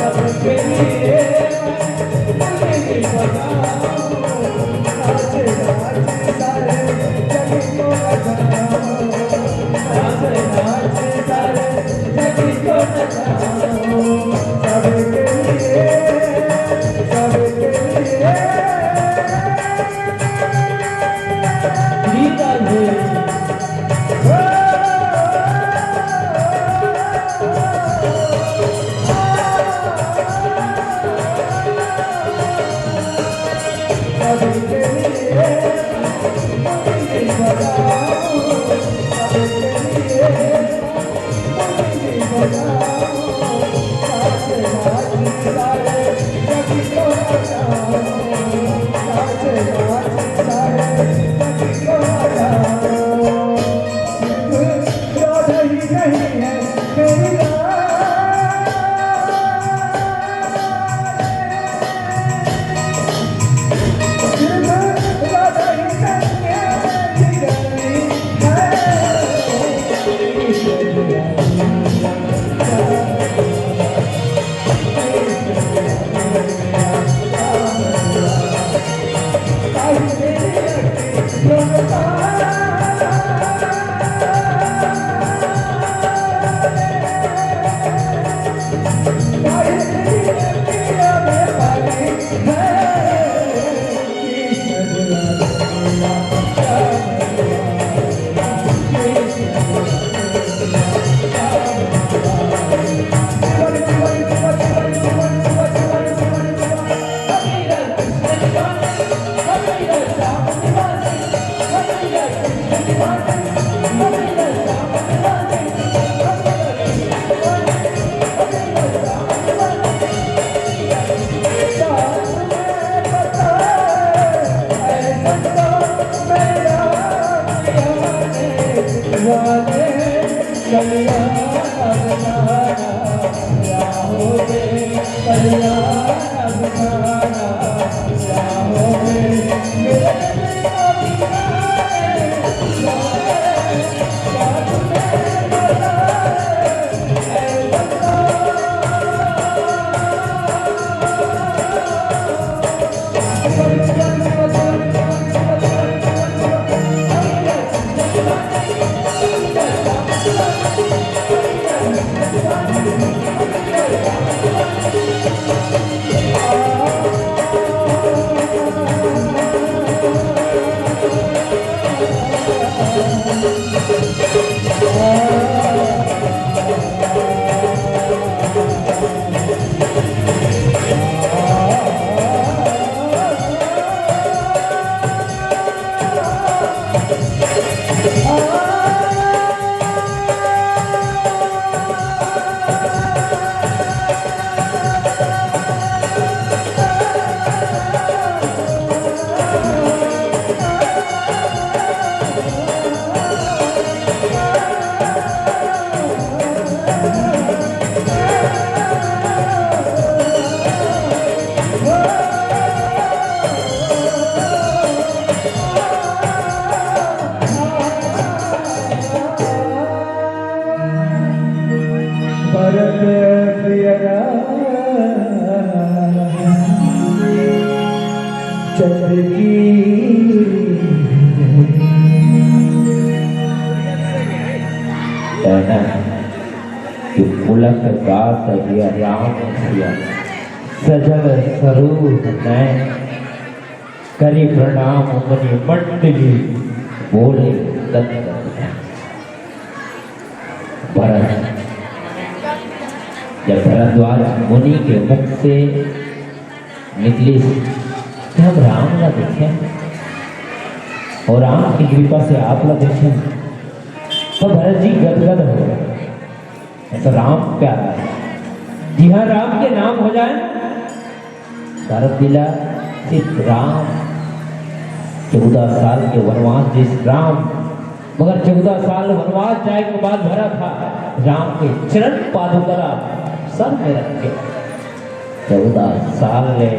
सबके लिए सबके लिए नाचे नाचे सारे जगी को बजाओ नाचे नाचे सारे जगी को बजाओ सबके लिए गीता जी कहना कि पुलक गात दिया राम सिया सजल स्वरूप नैन करी प्रणाम मुनि मंडली बोले भरत। जब भरद्वाज मुनि के मुख से निकली तब राम न देखे और राम की कृपा से आप न देखे तो भरत जी गदगद हो गए। तो राम प्यारा है, जी हाँ राम के नाम हो जाए भारत दिला सिर्फ राम। 14 साल के वनवास जिस राम, मगर 14 साल वनवास जाए के बाद भरा था राम के चरण पादुका सर में रख के 14 साल ले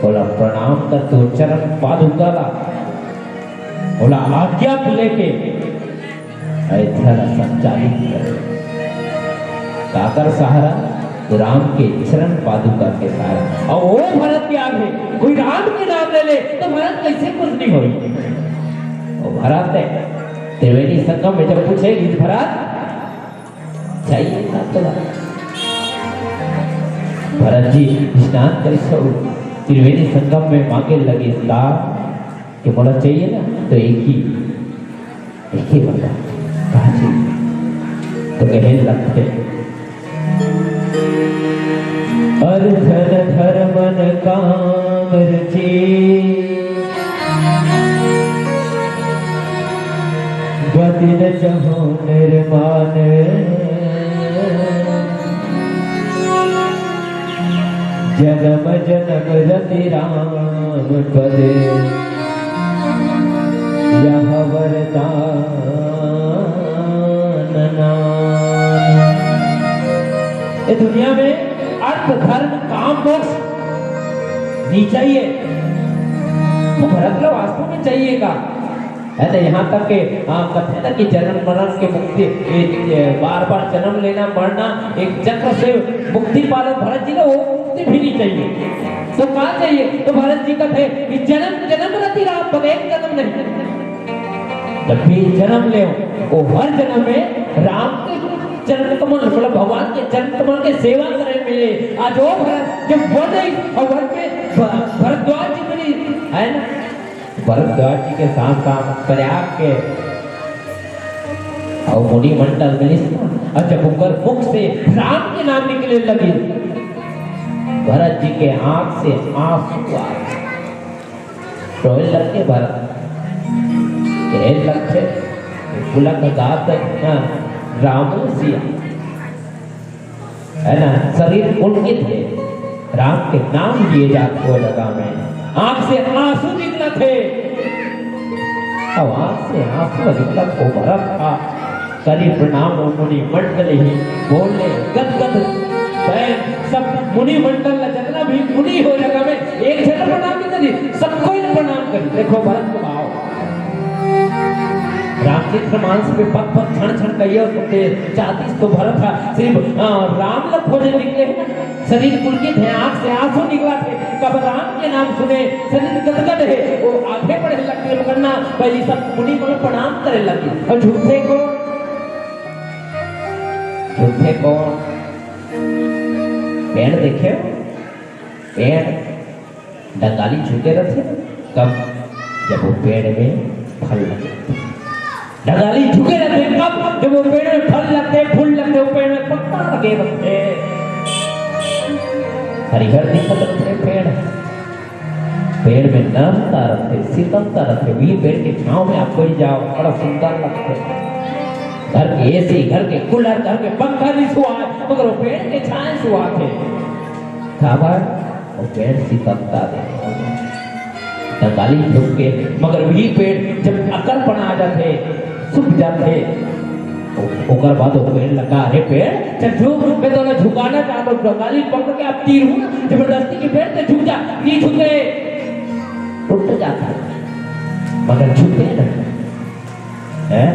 बोला प्रणाम कर तो चरण पादुका बोला आज्ञा लेके अयोध्या संचालित कर काकर सहारा तो राम के चरण पादुका के सहारा। और वो भरत के आगे कोई राम के नाम ले ले तो भरत कैसे कुछ नहीं होगी। और भरत है त्रिवेणी संगम में जब पूछेगी भरत चाहिए ना तो भरत जी स्नान कर त्रिवेणी संगम में मांगे लगे कि बोला चाहिए ना तो एक ही बता कहा चाहिए तो कहे लगते अर्धन धर्मन काम रुचि गति न चहो निर्माण जन्म जन्म रति राम पदे यह वरदान ये दुनिया में अर्थ धर्म काम मोक्ष नहीं चाहिए तो भरत लोग वास्तव में चाहिएगा है तो यहाँ तक के कथन था कि जन्म मरण के मुक्ति बार बार जन्म लेना मरना एक चक्र से मुक्ति पालो भरत जी को वो मुक्ति भी नहीं चाहिए तो कहाँ चाहिए तो भरत जी कहते कि जन्म जन्म रति राम पद एक जन्म नहीं जब भी जन्म ले वो हर जन्म में राम के चरण कमल मतलब भगवान के चरण कमल के सेवा करे मिले। आज वो भरत जब वन और वन में भरद्वाज जी मिली है ना भरद्वाज जी के साथ साथ प्रयाग के और मुनि मंडल मिली और जब उनकर मुख से राम के नाम निकले लगे भरत जी के आंख से आंसू आ रोए लगे भरत लक्ष्य पुलक गात राम सिया है ना शरीर पुलकित है राम के नाम लिए जाते हुए लगा में आंख से आंसू निकला थे अब आंख से आंसू निकला तो भरत था करी प्रणाम मुनि मंडल ही बोले गदगद सब मुनि मंडल जितना भी मुनि हो जगह में एक जन प्रणाम नहीं करी सबको प्रणाम करी। देखो भरत को भाव रामचरित्र मानस पे पद पद क्षण क्षण कहिए सुनते चाहती तो भरत था सिर्फ राम लग खोजे निकले शरीर पुलकित है आंख से आंसू निकला थे कब राम के नाम सुने शरीर गदगद है वो आगे बढ़े लगते करना पहले सब मुनि को प्रणाम करे लगे और झूठे को पेड़ देखे पेड़ डंगाली झूठे रहते कब जब वो पेड़ में फल लगे डंगाली झुके रहते कब जब वो पेड़ में फल लगते फूल लगते वो पेड़ में पत्ता लगे रहते हरिहर दिखत रहते पेड़ में नरमता रहते शीतलता रहते भी पेड़ के छांव में आप कोई जाओ बड़ा सुंदर लगते घर के एसी घर के कूलर घर के पंखा नहीं सुहा मगर वो पेड़ के छाए सुहा थे खबर वो पेड़ शीतलता दे डंगाली झुक के मगर वही पेड़ जब अकल पड़ा आ जाते सूख जाते ओकर बाद वो पेड़ लगा है पेड़ चल झुक मैं तो झुकाना चाहता हूँ डंगाली पकड़ के आप तीर हूँ जबरदस्ती के पेड़ से झुक जा नहीं झुके टूट जाता मगर झुके ना है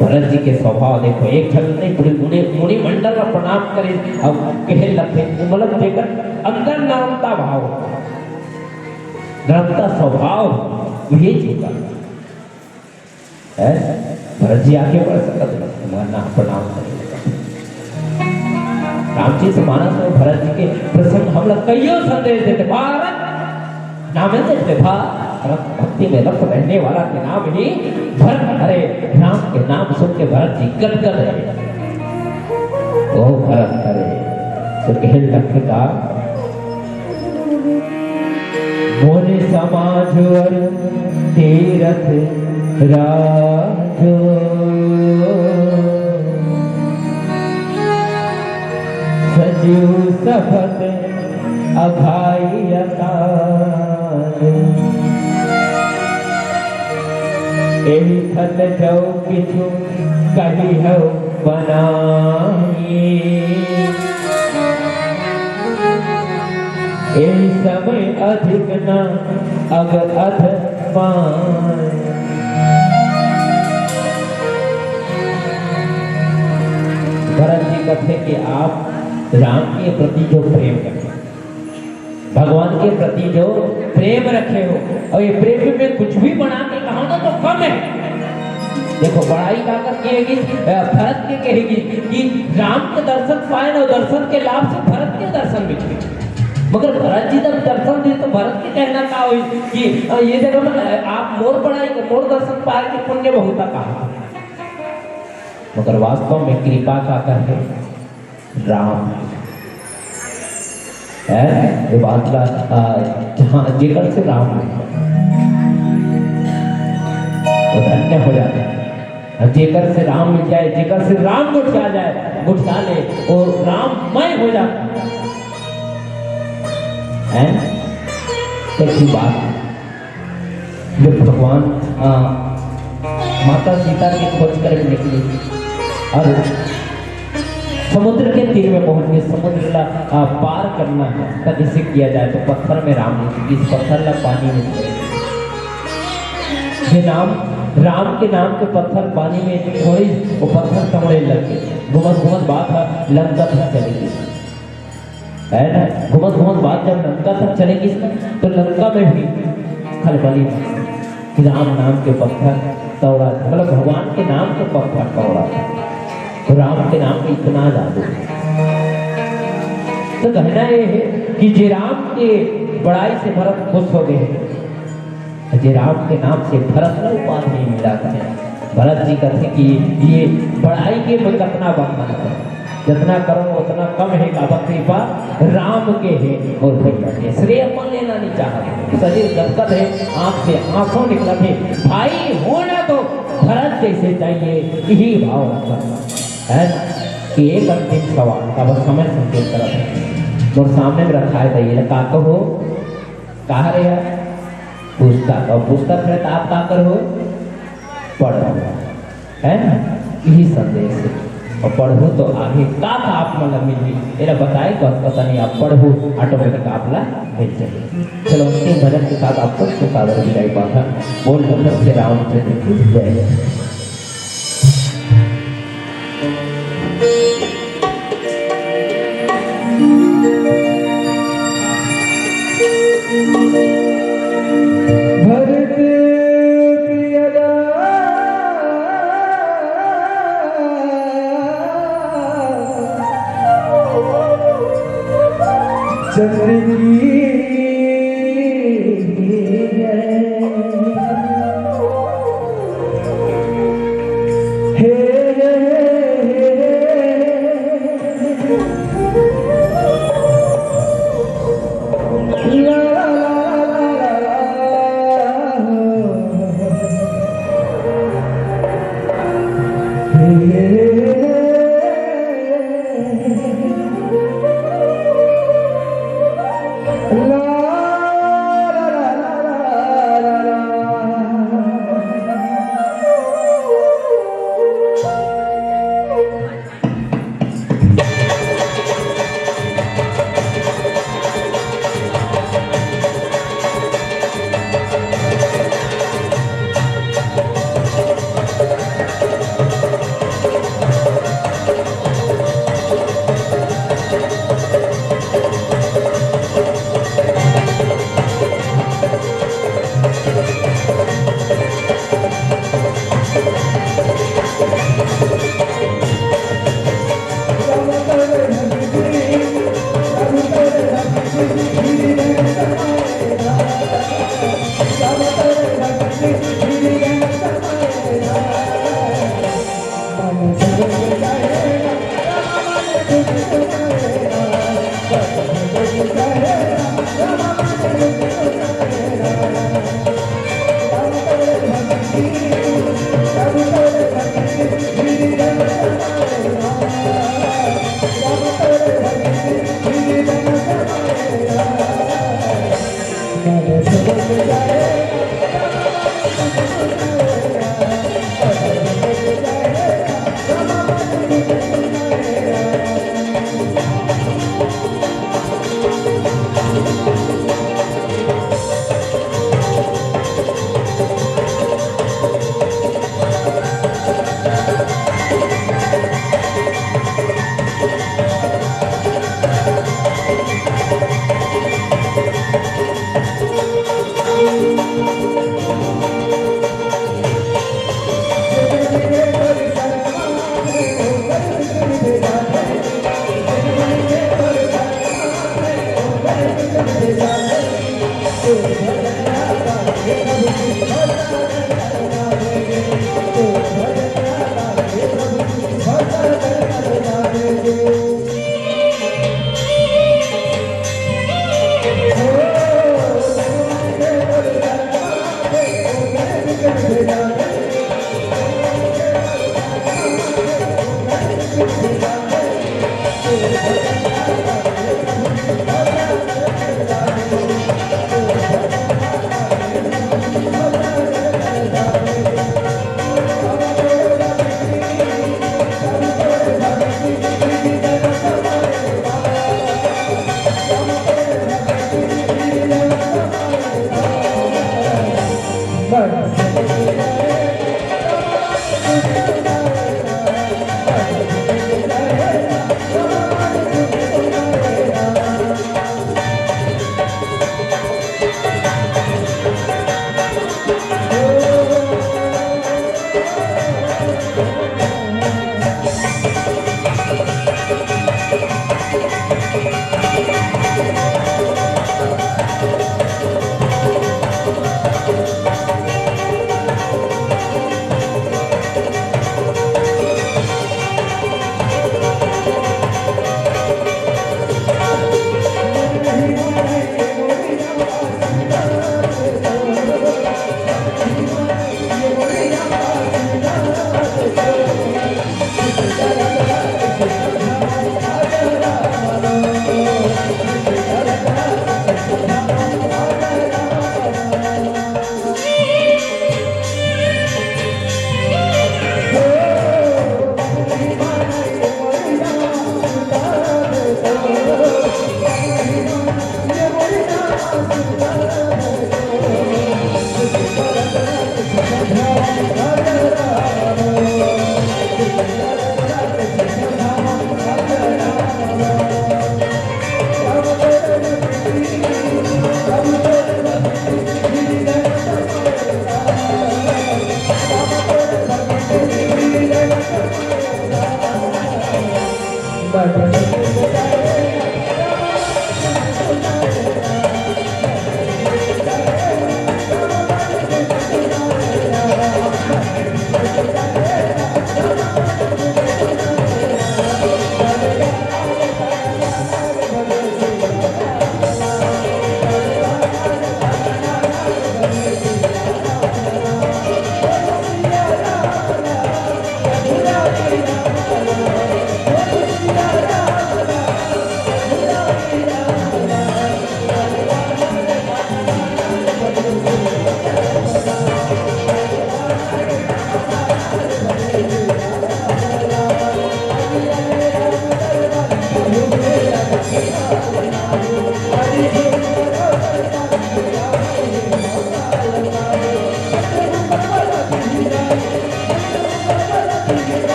भरत जी के स्वभाव देखो एक छल नहीं पूरे मुनि मंडल का प्रणाम करे अब कहे लगते मतलब देखकर अंदर नरमता भाव नरमता स्वभाव यही चीज है भरत जी आगे बढ़ सकते मरना प्रणाम करने लगा। राम जी से मानस में भरत जी के प्रसंग हम लोग कईयों संदेश देते, भारत नाम देते भक्ति में रक्त रहने वाला के नाम ही भरत। अरे राम के नाम सुन के भरत जी गदगद रहे। ओ भरत अरे तो कहने लगता मोरे समाज और तीरथ राजो सजीव सफत अघायता एहि थल जाओ किछु कही हो बनाई एहि समय अधिक न अगर अध भरत जी कहते कि आप राम के प्रति जो प्रेम रखे, भगवान के प्रति जो प्रेम रखे हो, और ये प्रेम में कुछ भी बना के कहा ना तो कम है। देखो बड़ाई लाकर कहेगी भरत के कहेगी कि राम के दर्शन पाए ना, दर्शन के लाभ से भरत के दर्शन मिले। मगर भरत जी जब दर्शन दे तो भरत के कहना का हुई कि ये जगह में आप मोर बड़ाई मोर दर्शन पाए के पुण्य बहुत कहा। मगर वास्तव में कृपा का कहे राम है ये बात का जहाँ जेकर से राम तो धन्य हो जाता है। जेकर से राम मिल जाए, जेकर से राम गुठा जाए, गुठा ले और राममय हो जाता है। ऐसी बात जो भगवान माता सीता की खोज करके निकली और समुद्र के तीर में पहुंच गए। समुद्र का पार करना है कैसे किया जाए तो पत्थर में राम ने इस पत्थर ला पानी में ये नाम राम के नाम के पत्थर पानी में थोड़ी वो पत्थर टमड़े लगे। घुमत घुमत बात लंका तक चलेगी है ना। घुमत घुमत बात जब लंका तक चलेगी तो लंका में भी खलबली कि राम नाम के पत्थर तोड़ा, मतलब भगवान के नाम के पत्थर तोड़ा था। तो राम के नाम में इतना जादू। तो कहना ये है कि जे राम के बड़ाई से भरत खुश हो गए, जे राम के नाम से भरत न उपाधि नहीं मिला था। भरत जी कहते कि ये बड़ाई के में कितना बंधन है, जितना करो उतना कम है। का कृपा राम के है और भैया के श्रेय अपन लेना नहीं चाहते। शरीर गदगद है, आंख से आंसू निकला थे, भाई होना तो भरत जैसे चाहिए, यही भाव रखा है कि एक अंतिम सवाल का बस समय संकेत करा था और सामने में रखा है। ये का कहो कहा रहे पुस्तक, और पुस्तक है तो आप का कर हो पढ़ है ना, यही संदेश है। और पढ़ो तो आगे का आप मतलब मिली मेरा बताए तो पता नहीं आप पढ़ो ऑटोमेटिक आप ला मिल जाए। चलो उनके भजन के साथ आप सबको सादर विदाई पाता बोल नंबर से रामचंद्र की जय।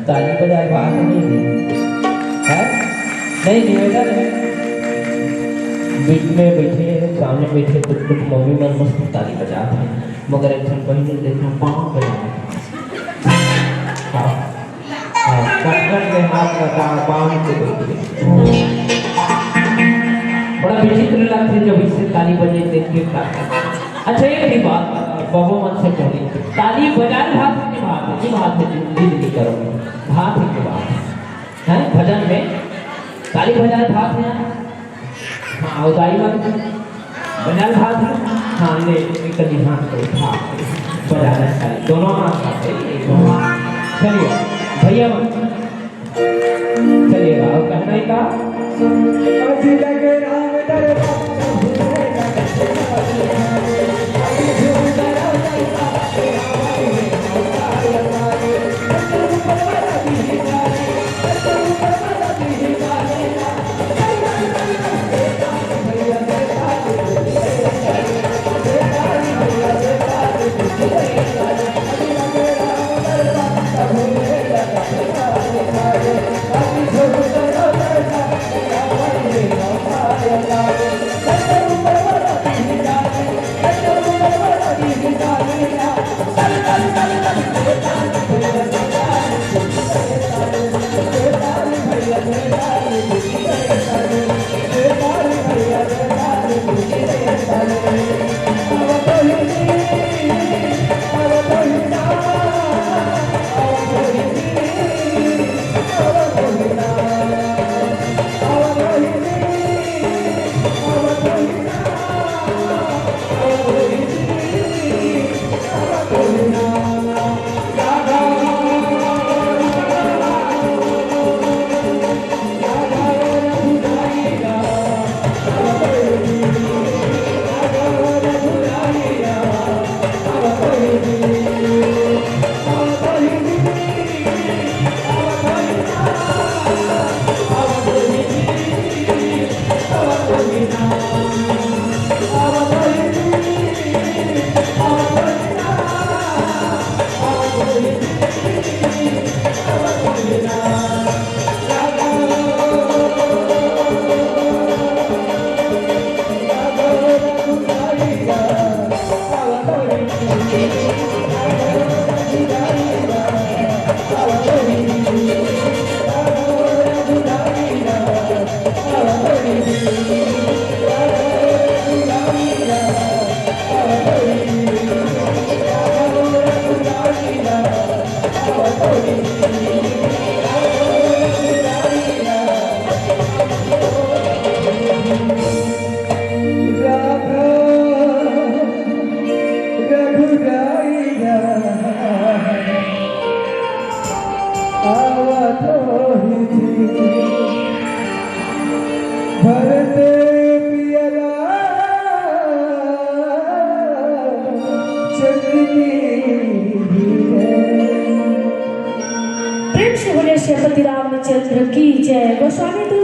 ताली बजाए बात नहीं थी है नहीं निवेदन है बीच में बैठे सामने बैठे कुछ कुछ मम्मी मन मस्त ताली बजा मगर एक क्षण पहले देखना पाँव बजा कटकट के हाथ का पाँव से बैठे बड़ा विचित्र लगता है जब इससे ताली बजे देख के अच्छा एक ही बात बाबू मन से बोली ताली बजाए भात की बात है, ये बात है जिंदगी करो भात की बात है भजन में ताली बजाए भात है। हाँ उदाई बात बजाए भात है। हाँ ले निकली हाथ को उठा बजाना ताली दोनों हाथ आते चलिए भैया चलिएगा और कहना ही कहा प्रेम से बोले श्रीपति रामचंद्र की जय। गोस्वामी